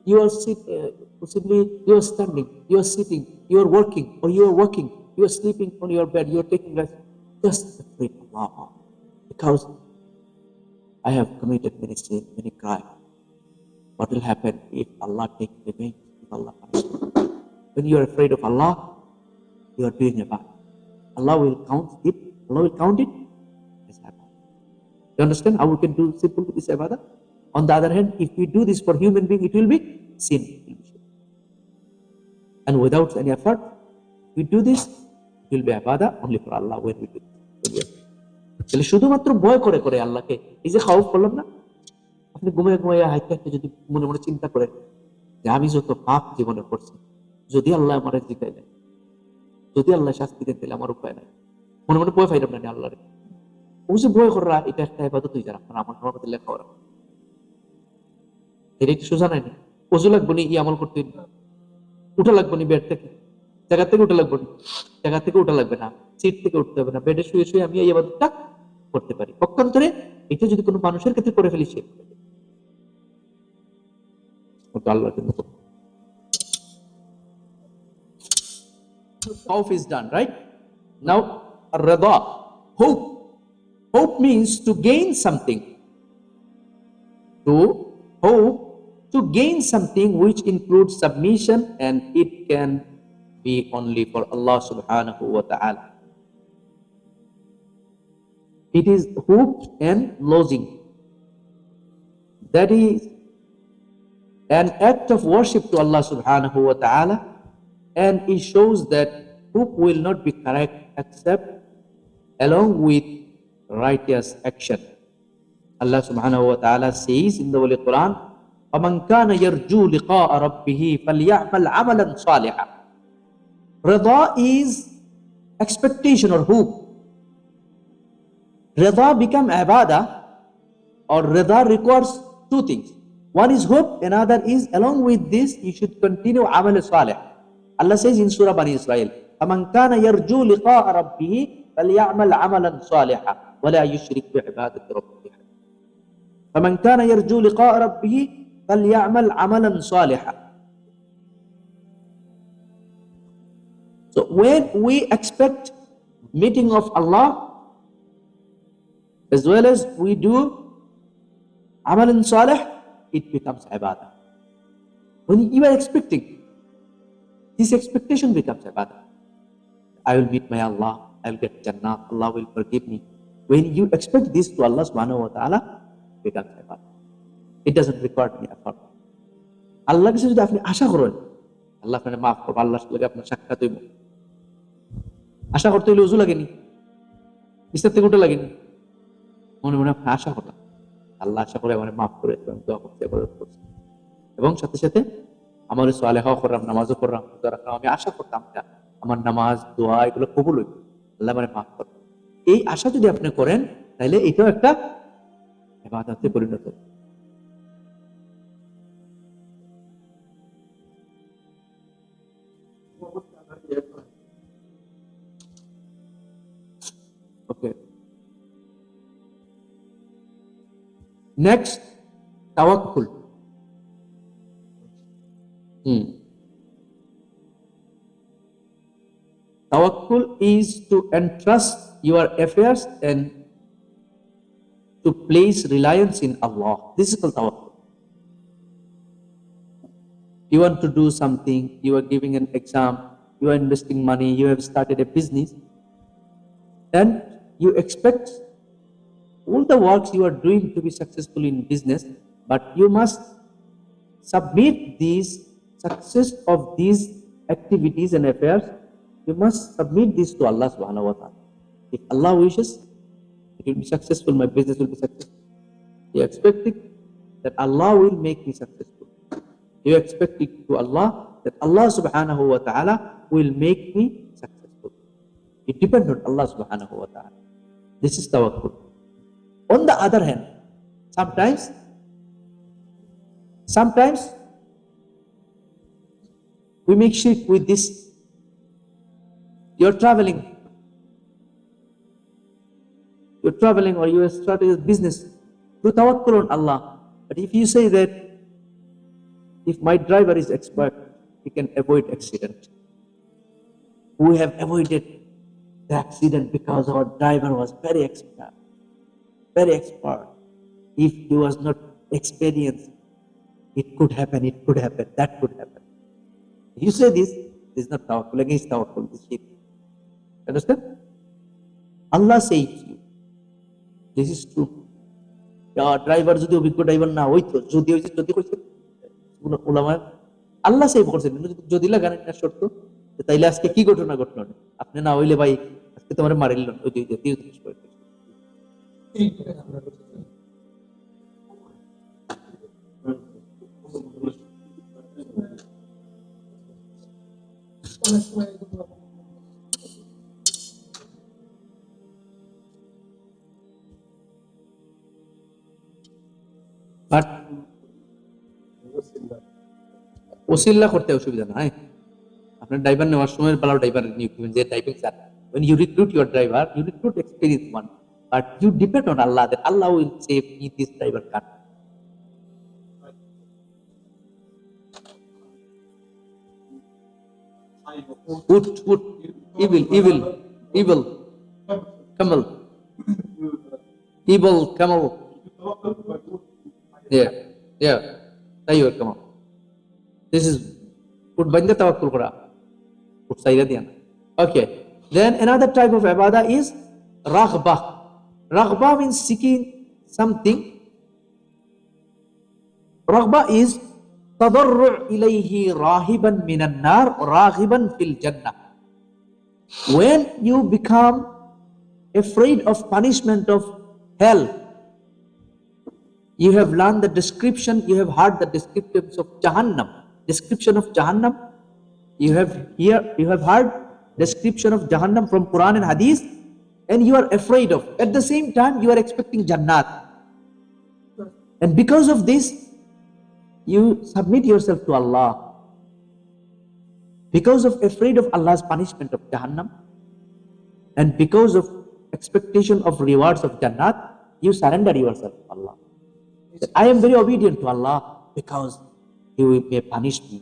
you are possibly you are standing, you are sitting, you are working, or you are walking, you are sleeping on your bed, you are taking rest. Just afraid of Allah. Because I have committed many sins, many crimes. What will happen if Allah takes revenge, if Allah punishes me? When you are afraid of Allah, you are doing ibadah. Allah will count it as ibadah. You understand how we can do simple this ibadah? On the other hand, if we do this for human being, it will be sin. And without any effort, if we do this, it will be ibadah only for Allah when we do it. তাহলে শুধুমাত্র ভয় করে করে আল্লাহকে এই যে খাওয়াফ করলাম না, আপনি ঘুমিয়ে ঘুমিয়ে হাইতে হাইতে যদি মনে মনে চিন্তা করেন যে আমি যত পাপ জীবনে করছি, যদি আল্লাহ আমার জিতাই দেয়, যদি আল্লাহ শাস্তি দেন, তাহলে আমার উপায় নাই। মনে মনে ভয় পাইলাম না আল্লাহরে। ওই যে ভয় করা, এটা একটা ইবাদত হয়ে যায়। আপনার আমার মধ্যে লেখা ওরা এটা একটু সোজা নাই। ওজু লাগবো নি, ই আমল করতে উঠা লাগবো নি, বেড থেকে জায়গা থেকে উঠা লাগবো নি, জায়গা থেকে উঠা লাগবে না, সিট থেকে উঠতে হবে না, বেডে শুয়ে শুয়ে আমি এই ইবাদতটা করতে পারি। পক্ষান্তরে এটা যদি কোনো মানুষের ক্ষেত্রে করে ফেলি, সে আল্লাহর জন্য Hope is done, right? Now, rida, hope. Hope means to gain something. To hope, to gain something which includes submission, and it can be only for Allah subhanahu wa ta'ala. It is hope and losing. That is an act of worship to Allah subhanahu wa ta'ala, and it shows that hope will not be correct except along with righteous action. Allah subhanahu wa ta'ala says in the Holy Quran, فَمَنْ كَانَ يَرْجُو لِقَاءَ رَبِّهِ فَلْيَعْمَلْ عَمَلًا صَالِحًا. Rida is expectation or hope. Rida become ibadah, or rida requires two things. One is hope, another is along with this you should continue amal salih. Allah says in Surah Bani Israel, فَمَنْ كَانَ يَرْجُو لِقَاءَ رَبِّهِ فَلْيَعْمَلْ عَمَلًا صَالِحًا وَلَا يُشْرِكْ بِعِبَادَةِ رَبِّهِ. فَمَنْ كَانَ يَرْجُو لِقَاءَ رَبِّهِ فَلْيَعْمَلْ عَمَلًا صَالِحًا. So when we expect meeting of Allah, as well as we do amalan salih, it becomes ibadah. When you are expecting, this expectation becomes ibadah. I will meet my Allah, I will get Jannah, Allah will forgive me. When you expect this to Allah subhanahu wa ta'ala, it becomes ibadah. It doesn't require any effort. Allah কাছে যদি আপনি আশা করেন আল্লাহ আপনাকে মাফ করবে, আল্লাহর সাথে আপনার সাক্ষাৎ হইব, আশা করতে হইলে ওযু লাগেনি, বিছানা থেকে উঠা লাগেনি, মনে মনে আপনি আশা করলাম আল্লাহ আশা করে আমাকে মাফ করে দেবেন, দোয়া করতে করছি, এবং সাথে সাথে আমার সালেহাও করলাম, নামাজও করলাম, রোজা রাখলাম, আমি আশা করতাম আমার নামাজ দোয়া এগুলো কবুল হইবে, আল্লাহ আমাকে মাফ করবে। এই আশা যদি আপনি করেন তাহলে এটাও একটা ইবাদতে পরিণত হবে। Okay. Next, tawakkul. Tawakkul is to entrust your affairs and to place reliance in Allah. This is called tawakkul. You want to do something, you are giving an exam, you are investing money, you have started a business, and you expect all the works you are doing to be successful in business, but you must submit these success of these activities and affairs, you must submit this to Allah subhanahu wa ta'ala. If Allah wishes, it will be successful, my business will be successful. You expect it that Allah will make me successful. You expect it to Allah that Allah subhanahu wa ta'ala will make me successful. It depends on Allah subhanahu wa ta'ala. This is tawakkul. On the other hand, sometimes we make shirk with this. You're traveling or you are starting a business to tawakkul on Allah. But if you say that if my driver is expert, he can avoid accident. We have avoided the accident because our driver was very expert. If he was not experienced, it could happen, that could happen. If you say this is not tawakkul, against tawakkul, this is shirk. Understand? Allah says to you, this is true. Driver যদি অভিজ্ঞ driver না হইতো, যদি কইছে উলামা আল্লাহ সেই করছেন, যদি লাগান না শর্ত, তাইলে আজকে কি ঘটনা ঘটলো না, আপনি না হইলে ভাই আজকে তোমার মারিল ওই যে 30 করে। বাট ওসিল্লা করতে অসুবিধা নাই। আপনার ড্রাইভার নেওয়ার সময় ভালো ড্রাইভার নিয়োগ দিবেন, যে driving sir, when you recruit your driver, you recruit experienced one, but you depend on Allah that Allah will save me this driver car. Wood, evil, camel, evil camel. Yeah, tayyur camel. This is put banda tawakkul kora. Put saira diya. Okay. Then another type of ibadah is raghbah. Raghbah means seeking something. Raghbah is tadarru' ilayhi rahiban minan nar, raghiban fil jannah. When you become afraid of punishment of hell, you have learned the description, you have heard the descriptions of Jahannam. Description of Jahannam, you have heard description of Jahannam from Quran and Hadith, and you are afraid of. At the same time, you are expecting Jannat. And because of this, you submit yourself to Allah. Because of afraid of Allah's punishment of Jahannam, and because of expectation of rewards of Jannat, you surrender yourself to Allah. I am very obedient to Allah because He may punish me.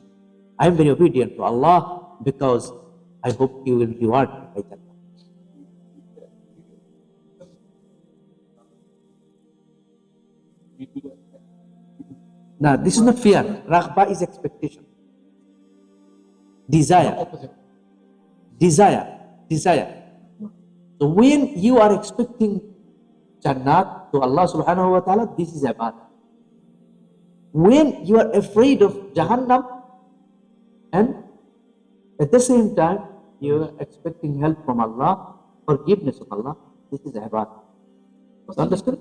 I am very obedient to Allah because I hope He will reward me by Jannah. Now, this is not fear. Raghbah is expectation. Desire. So when you are expecting Jannat to Allah subhanahu wa ta'ala, this is ibadah. When you are afraid of Jahannam and at the same time you are expecting help from Allah, forgiveness of Allah, this is ibadah. Understood?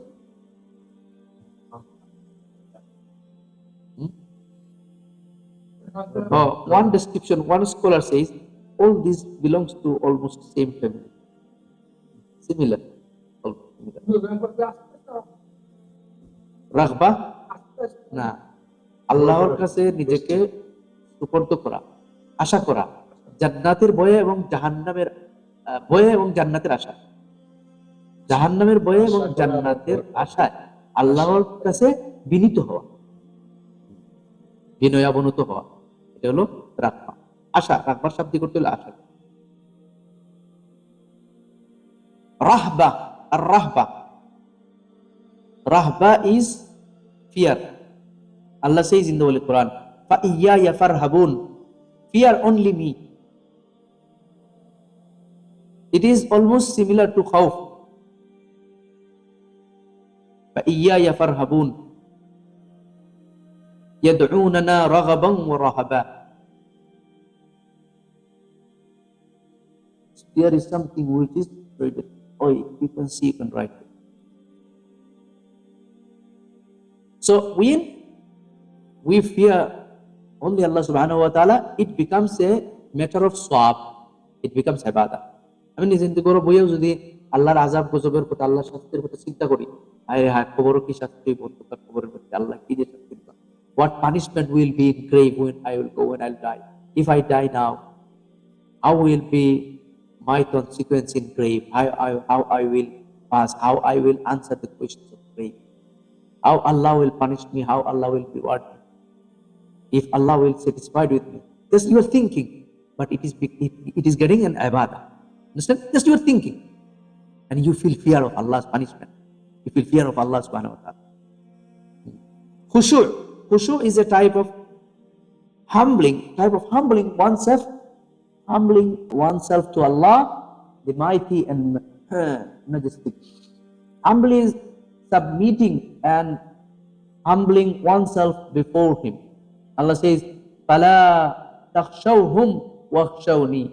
One description, one scholar says, all this belongs to almost same family. Similar. Raghbah না, আল্লাহর কাছে নিজেকে সুপর্দ করা, আশা করা, জান্নাতের ভয়ে এবং জাহান্নামের ভয়ে এবং জান্নাতের আশা, জাহান্নামের ভয়ে এবং জান্নাতের আশায় আল্লাহর কাছে বিনীত হওয়া, বিনয়াবনত হওয়া, এটা হলো রাখবা। আশা, রাখবার শাব্দিক করতে হলো আশা। রাহবা, আর রাহবা, রাহবা is fear. Allah says in the Holy Quran, fa iyaya farhabun, fear only me. It is almost similar to khawf. fa iyaya farhabun yad'unana raghaban wa rahaba. Fear is something which is very, oh, you can see, you can write it. So when we fear only Allah subhanahu wa ta'ala, it becomes a matter of swab, it becomes ibadah. আমি নিজে চিন্তা করো বইয়েও যদি আল্লাহর আযাব গজবের কথা, আল্লাহর শাস্তির কথা চিন্তা করি, আরে হ্যাঁ, খবরও কি শাস্তি বলতো, তার খবরের মধ্যে আল্লাহ কি যে শাস্তি দিবেন, what punishment will be in grave when I will go, when I'll die, if I die now, how will be my consequence in grave, how I will pass, how I will answer the questions of grave, how Allah will punish me, how Allah will reward me, if Allah will satisfied with me. Just you are thinking, but it is getting an ibadah. Understand? Just you are thinking, and you feel fear of Allah's punishment. You feel fear of Allah subhanahu wa ta'ala. Khushu'. Khushu' is a type of humbling oneself to Allah, the mighty and majestic. Humbly is submitting and humbling oneself before Him. Allah says, فَلَا تَخْشَوْهُمْ وَاخْشَوْنِي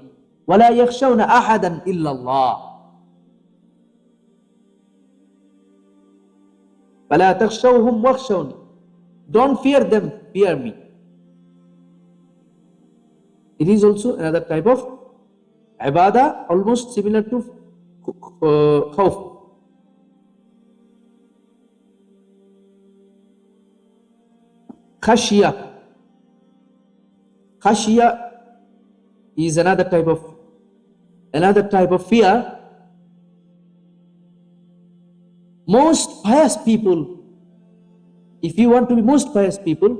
وَلَا يَخْشَوْنَ أَحَدًا إِلَّا اللَّهِ. فَلَا تَخْشَوْهُمْ وَاخْشَوْنِي. Don't fear them, fear me. It is also another type of ibadah, almost similar to khawf. Khashiyah. Khashiyah is another type of fear. Most pious people, if you want to be most pious people,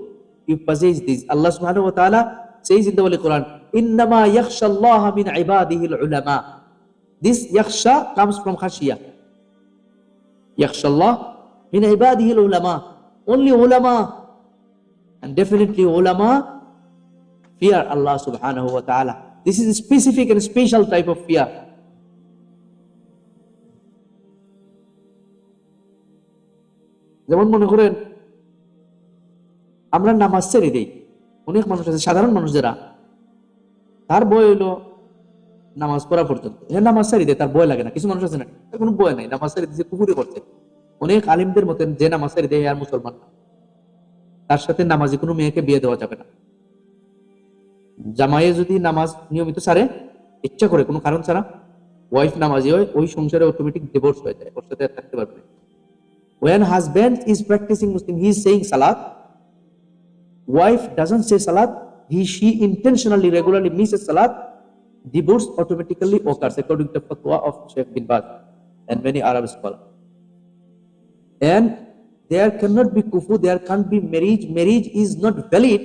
you possess this. Allah subhanahu wa ta'ala says in the Holy Quran, innama yakhsha Allah min ibadihi al-ulama. This yakhsha comes from khashiyah. Yakhsha Allah min ibadihi al-ulama. Only ulama, and definitely ulama, fear Allah subhanahu wa ta'ala. This is a specific and special type of fear. যেমন মনে করেন আমরা নামাজ ছেড়ে দেই, অনেক মানুষ আছে, সাধারণ মানুষ যারা, তার ভয় হইলো নামাজ পড়া পর্যন্ত, নামাজ ছেড়ে দেয়, তার ভয় লাগে না। কিছু মানুষ আছে না, তার কোনো ভয় নাই, নামাজ ছেড়ে দিচ্ছে, কুকুরে করছে। অনেক আলিমদের মতেন যে নামাজ ছেড়ে দেয় আর মুসলমান না, তার সাথে নামাজি কোনো মেয়েকে বিয়ে দেওয়া যাবে না। জামাইয়ে যদি নামাজ নিয়মিত ছাড়ে, ইচ্ছা করে কোনো কারণ ছাড়া, ওয়াইফ নামাজি হয়, ওই সংসারে অটোমেটিক ডিভোর্স হয়ে যায়, ওর সাথে আর থাকতে পারবে না। When husband is practicing Muslim, he is saying salat, wife doesn't say salat, she intentionally regularly misses salat, divorce automatically occurs according to the fatwa of Sheikh bin Baz and many Arab scholars. And there cannot be kufu, there can't be marriage. Marriage is not valid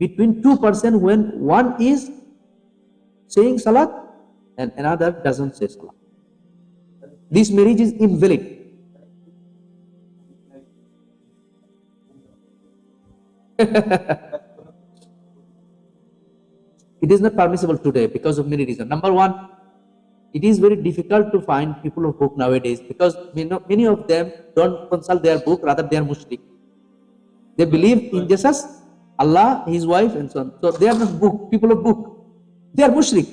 between two persons when one is saying salat and another doesn't say salat. This marriage is invalid. It is not permissible today because of many reasons. Number one, it is very difficult to find people of book nowadays because many of them don't consult their book, rather they are mushrik. They believe in Jesus, Allah, His wife, and so on. So they are not people of book. They are mushrik.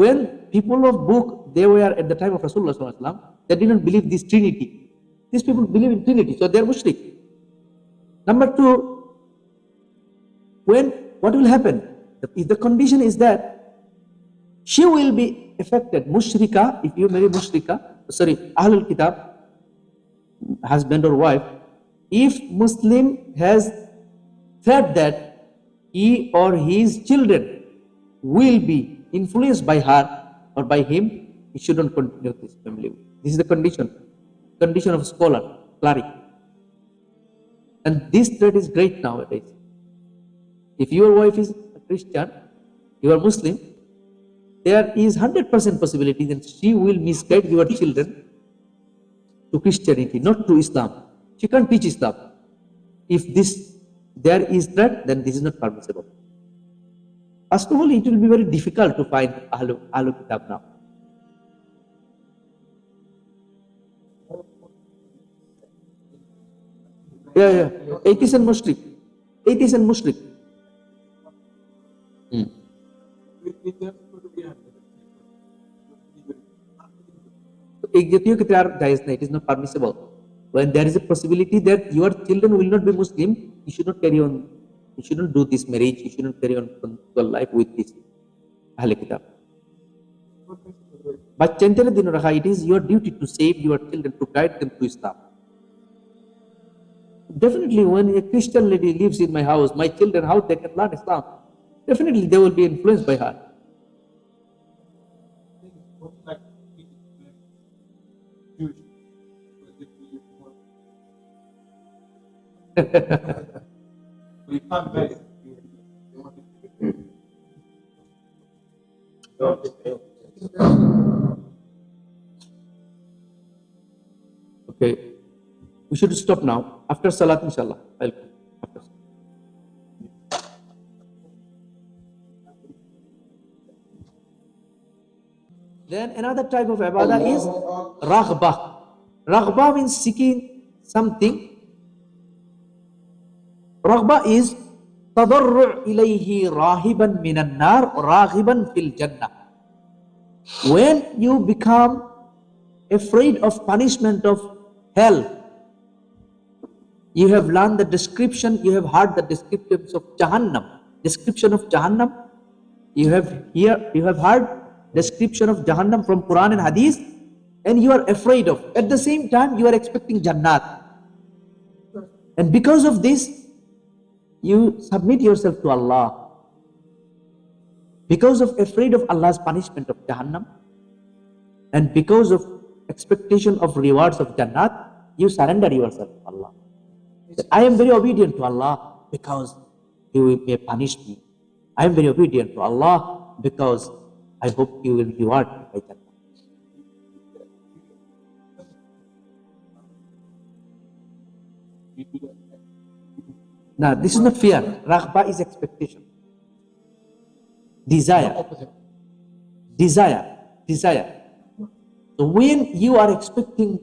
When people of book, they were at the time of Rasulullah sallallahu alaihi wasallam, they didn't believe this Trinity. These people believe in Trinity, so they are mushrik. Number two, what will happen? If the condition is that she will be affected, mushrika, if you marry mushrika, Ahlul Kitab, husband or wife, if Muslim has threat that he or his children will be influenced by her or by him, he shouldn't continue this family. This is the condition of a scholar. cleric. And this threat is great nowadays. If your wife is a Christian, you are Muslim, there is 100% possibility that she will misguide your children to Christianity, not to Islam. She can't teach Islam. If there is threat, then this is not permissible. First of all, it will be very difficult to find Ahlu Kitab now. Yeah. Atheist and Mushrik. Atheist and Mushrik. It is not permissible. When there is a possibility that your children will not be Muslim, you should not carry on. You shouldn't do this marriage. You shouldn't carry on your life with this Ahl Kitab. But it is your duty to save your children, to guide them to Islam. Definitely, when a Christian lady lives in my house, my children, how they can learn Islam? Definitely, they will be influenced by her. Okay, we should stop now. After Salat, inshallah. I'll come. After. Then another type of ibadah is raghbah. Raghbah means seeking something. Raghbah is tadarru' ilayhi rahiban minan nar raghiban fil jannah. When you become afraid of punishment of hell, you have learned the description, you have heard the descriptions of Jahannam. Description of Jahannam, you have heard description of Jahannam from Quran and Hadith, and you are afraid of. At the same time, you are expecting Jannat. And because of this, you submit yourself to Allah. Because of afraid of Allah's punishment of Jahannam, and because of expectation of rewards of Jannat, you surrender yourself to Allah. I am very obedient to Allah because He may punish me. I am very obedient to Allah because I hope He will reward me by Jannah. Now, this is not fear. Raghbah is expectation. Desire. So when you are expecting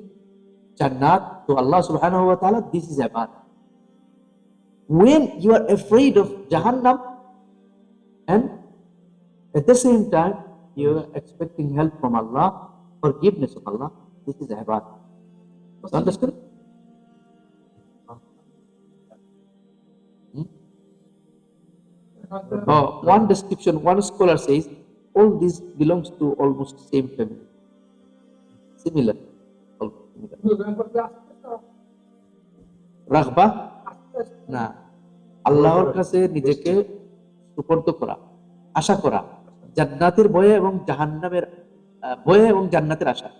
Jannat to Allah subhanahu wa ta'ala, this is ibadah. When you are afraid of Jahannam and at the same time you are expecting help from Allah, forgiveness of Allah, this is ibadah. Understood? One description, one scholar says, all this belongs to almost same family. Similar. রাগবাহ না, আল্লাহর কাছে নিজেকে সুপর্দ করা, আশা করা, জান্নাতের ভয়ে এবং জাহান্নামের ভয়ে এবং জান্নাতের আশা,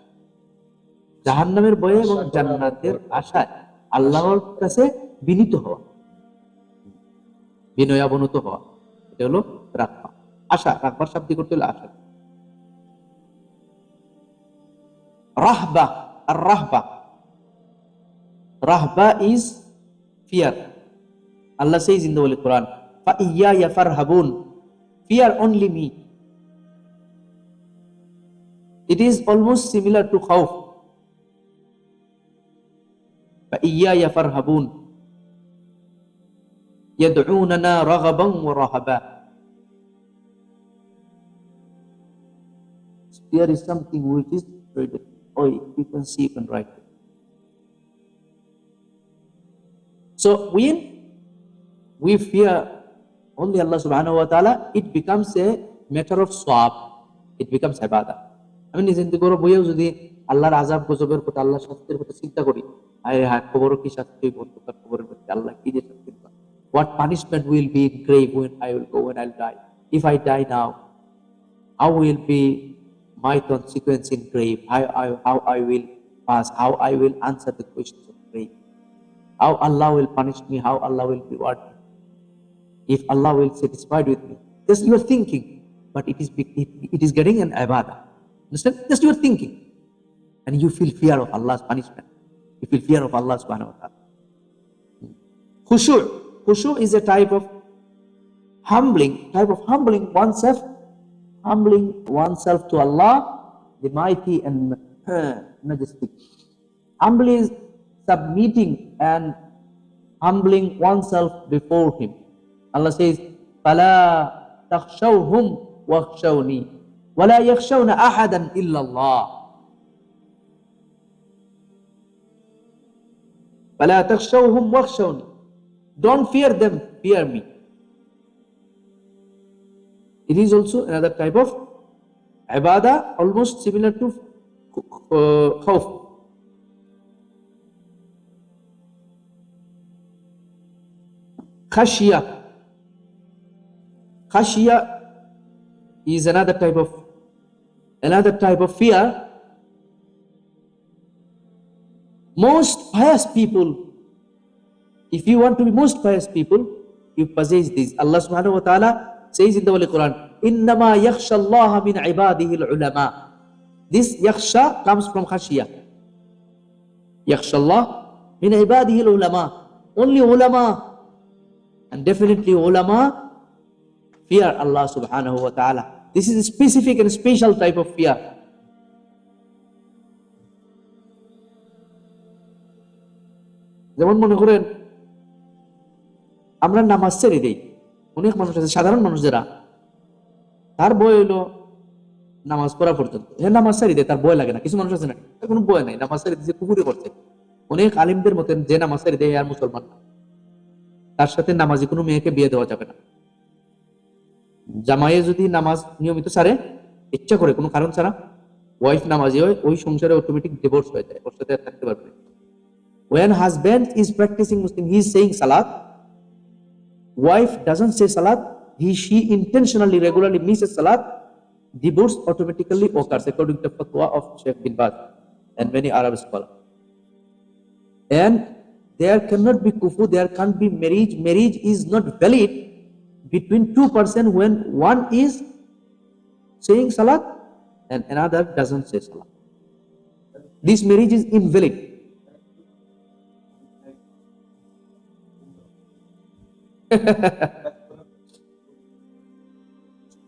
জাহান্নামের ভয়ে এবং জান্নাতের আশায় আল্লাহর কাছে বিনীত হওয়া, বিনয়াবনত হওয়া, এটা হলো রাগবা। আশা, রাগবার শব্দ করতে হলো আশা। রাহবা, আর রাহবা, rahba is fear. Allah says in the Holy Quran, فَإِيَّايَ فَارْهَبُونَ, fear only me. It is almost similar to khawf. فَإِيَّايَ فَارْهَبُونَ يَدْعُونَنَا رَغَبًا وَرَهَبًا. Fear is something which is dreaded. Oh, you can see, you can write it. So when we fear only Allah subhanahu wa ta'ala, it becomes a matter of swab. It becomes ibadah. আমি নিজে করে বইয়েও যদি আল্লাহর আযাব গজবের কথা, আল্লাহর শাস্তির কথা চিন্তা করি, খবর কি শাস্তি বন্ধুকার খবরের মধ্যে আল্লাহ কি যে শাস্তি দিবেন, what punishment will be in grave when I will go, when I'll die, if I die now, how will be my consequence in grave, how I will pass, how I will answer the questions of grave. how Allah will punish me, how Allah will reward me, if Allah will satisfied with me. Just you are thinking, but it is getting an ibadah. Understand? Just you are thinking, and you feel fear of Allah's punishment. You feel fear of Allah subhanahu wa ta'ala. Khushu' is a type of humbling oneself to Allah, the mighty and majestic. Humbly is submitting and humbling oneself before Him. Allah says, فَلَا تَخْشَوْهُمْ وَاخْشَوْنِي وَلَا يَخْشَوْنَ أَحَدًا إِلَّا اللَّهِ. فَلَا تَخْشَوْهُمْ وَاخْشَوْنِي. Don't fear them, fear me. It is also another type of ibadah, almost similar to khawf. Khashya is another type of fear. Most pious people, if you want to be most pious people, you possess this. Allah subhanahu wa ta'ala says in the Holy Quran, إِنَّمَا يَخْشَى اللَّهَ مِنْ عِبَادِهِ الْعُلَمَاءِ. This yakhsha comes from khashya. يَخْشَى اللَّهَ مِنْ عِبَادِهِ الْعُلَمَاءِ. Only ulama, and definitely ulama, fear Allah subhanahu wa ta'ala. This is a specific and special type of fear. যেমন মনে করেন আমরা নামাজ ছেড়ে দেই, অনেক মানুষ আছে, সাধারণ মানুষ যারা, তার ভয় হইলো নামাজ পড়া পর্যন্ত, নামাজ ছেড়ে দেয়, তার ভয় লাগে না। কিছু মানুষ আছে না, তার কোনো ভয় নাই, নামাজ ছেড়ে দিচ্ছে, কুকুরে করছে। অনেক আলিমদের মতেন যে নামাজ ছেড়ে দেয় আর মুসলমান না, তার সাথে নামাজি কোনো মেয়েকে বিয়ে দেওয়া যাবে না। জামাইয়ে যদি নামাজ নিয়মিত ছাড়ে, ইচ্ছা করে কোনো কারণ ছাড়া, ওয়াইফ নামাজি হয়, ওই সংসারে অটোমেটিক ডিভোর্স হয়ে যায়, ওর সাথে আর থাকতে পারবে না। When husband is practicing Muslim, he is saying salat, wife doesn't say salat, she intentionally regularly misses salat, divorce automatically occurs according to fatwa of Sheikh bin Baz and many Arab scholars. And there cannot be kufu, there can't be marriage. Marriage is not valid between two persons when one is saying salat and another doesn't say salat. This marriage is invalid.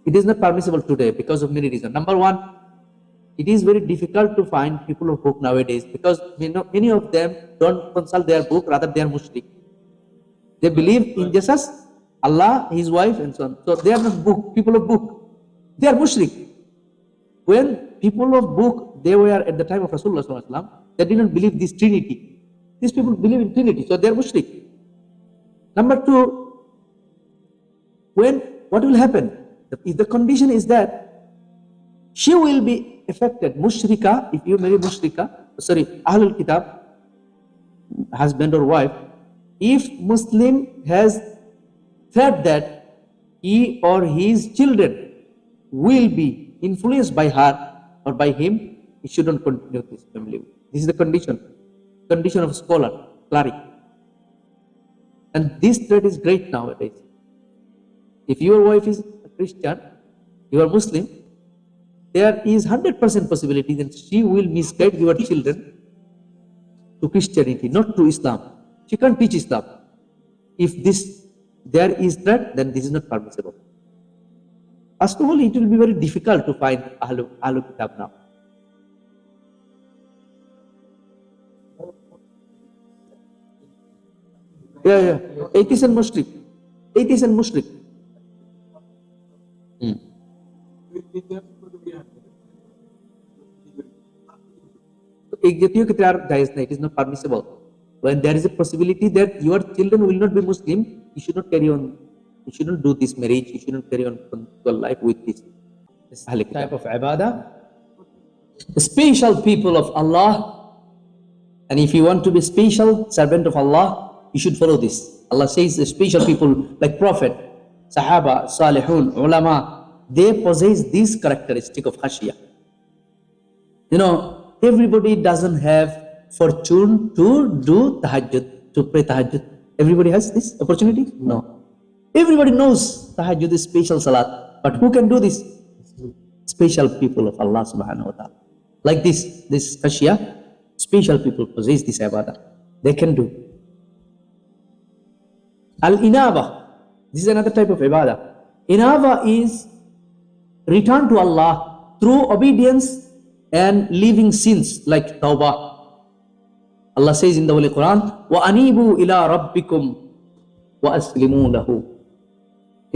It is not permissible today because of many reasons. Number one, it is very difficult to find people of book nowadays because many of them don't consult their book, rather they are mushrik. They believe in Jesus, Allah, His wife, and so on. So they are not people of book. They are mushrik. When people of book, they were at the time of Rasulullah sallallahu alaihi wasallam, they didn't believe this Trinity. These people believe in Trinity, so they are mushrik. Number two, what will happen? If the condition is that she will be affected, mushrika, if you marry mushrika, Ahlul Kitab, husband or wife, if Muslim has threat that he or his children will be influenced by her or by him, he shouldn't continue this family. This is the condition of scholar, cleric. And this threat is great nowadays. If your wife is a Christian, you are Muslim, there is 100% possibility that she will misguide your children to Christianity, not to Islam. She can't teach Islam. If there is threat, then this is not permissible. First of all, it will be very difficult to find Ahlul Kitab now. Yeah. Atheist and mushrik. It is not permissible. When there is a possibility that your children will not be Muslim, you should not carry on. You shouldn't do this marriage. You shouldn't carry on your life with this type of ibadah. The special people of Allah, and if you want to be special servant of Allah, you should follow this. Allah says the special people like Prophet, Sahaba, Salihun, Ulama, they possess this characteristic of khashiyah. Everybody doesn't have fortune to do tahajjud. to pray tahajjud? Everybody has this opportunity? No. Everybody knows tahajjud is special salat. But who can do this? Special people of Allah subhanahu wa ta'ala. Like this khashiyah, special people possess this ibadah. They can do. Al-inaba. This is another type of ibadah. Inaba is return to Allah through obedience and leaving sins like tawbah. Allah says in the Holy Quran, وَأَنِيبُوا إِلَىٰ رَبِّكُمْ وَأَسْلِمُوا لَهُ.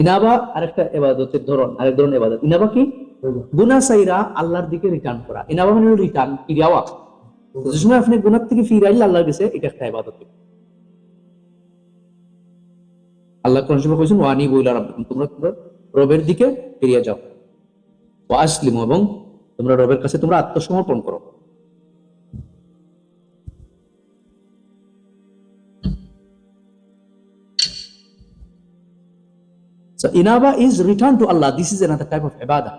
ইনাবা আরেকটা ইবাদতের ধরন, আরেক ধরনের ইবাদত। ইনাবা কি? গুনাহ সাইরা আল্লাহর দিকে রিটার্ন করা। ইনাবা মানে রিটার্ন, ফিরাওয়া। যে সময় আপনি গুনাহ থেকে ফিরাইলে আল্লাহর কাছে, এটা একটা ইবাদত। আল্লাহ কোরআন শরীফে কইছেন ওয়ানিবু ইলা রাব্বিকুম, তোমরা রবের দিকে ফিরে যাও। ওয়া আসলিমু, এবং তোমরা রবের কাছে তোমরা আত্মসমর্পণ করো। So inaba is return to Allah. This is another type of ibadah.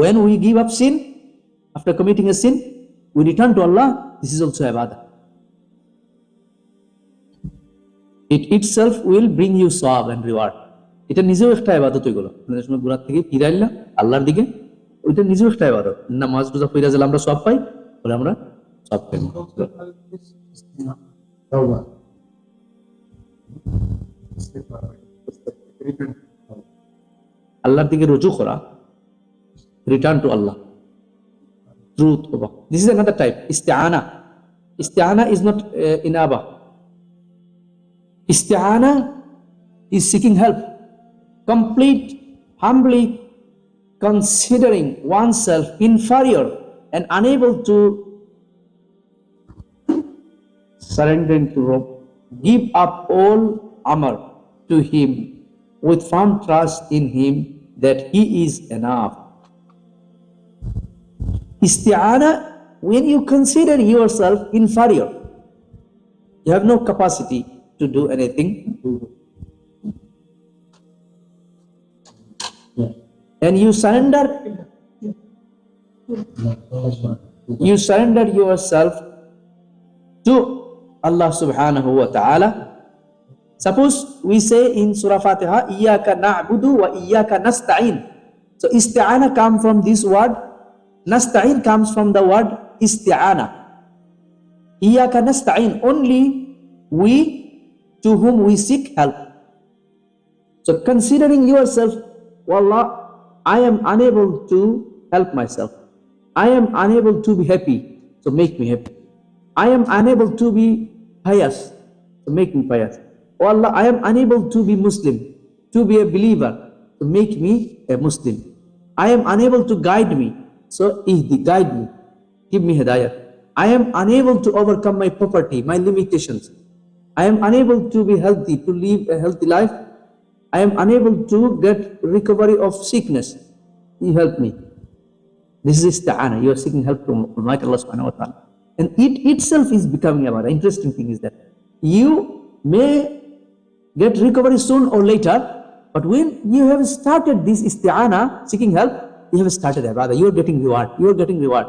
When we give up sin, after committing a sin, we return to Allah. This is also ibadah. It itself will bring you sawab and reward. এটা নিজেও একটা ইবাদত হয়ে গেল। আপনাদের সময় গুনাহ থেকে ফিরাইলা আল্লাহর দিকে, ওইটা নিজেও একটা ইবাদত। নামাজ রোজা ফিরা গেলে আমরা সওয়াব পাই, বলে আমরা সওয়াব পাই। আল্লাহর দিকে রুজু করা, return to Allah, truth. This is another type, isti'ana. Isti'ana is not inaba. Isti'ana is seeking help, complete, humbly considering oneself inferior and unable to surrender to Rob, give up all honor to Him with firm trust in Him that He is enough. Isti'ana, when you consider yourself inferior, you have no capacity to do anything, and you surrender yourself to Allah subhanahu wa ta'ala. Suppose we say in Surah Fatiha, Iyyaka na'budu wa iyyaka nasta'in. So isti'ana comes from this word, nasta'in comes from the word isti'ana. Iyyaka nasta'in, only we to whom we seek help. So considering yourself, Wallah, I am unable to help myself. I am unable to be happy, so make me happy. I am unable to be pious, so make me pious. Oh Allah, I am unable to be Muslim, to be a believer, so make me a Muslim. I am unable to guide me, so guide me, give me hidayah. I am unable to overcome my poverty, my limitations. I am unable to be healthy, to live a healthy life. I am unable to get recovery of sickness. You help me. This is isti'ana. You are seeking help from Almighty Allah subhanahu wa ta'ala. And it itself is becoming ibadah. Interesting thing is that you may get recovery soon or later, but when you have started this isti'ana, seeking help, you have started ibadah. You are getting reward. You are getting reward.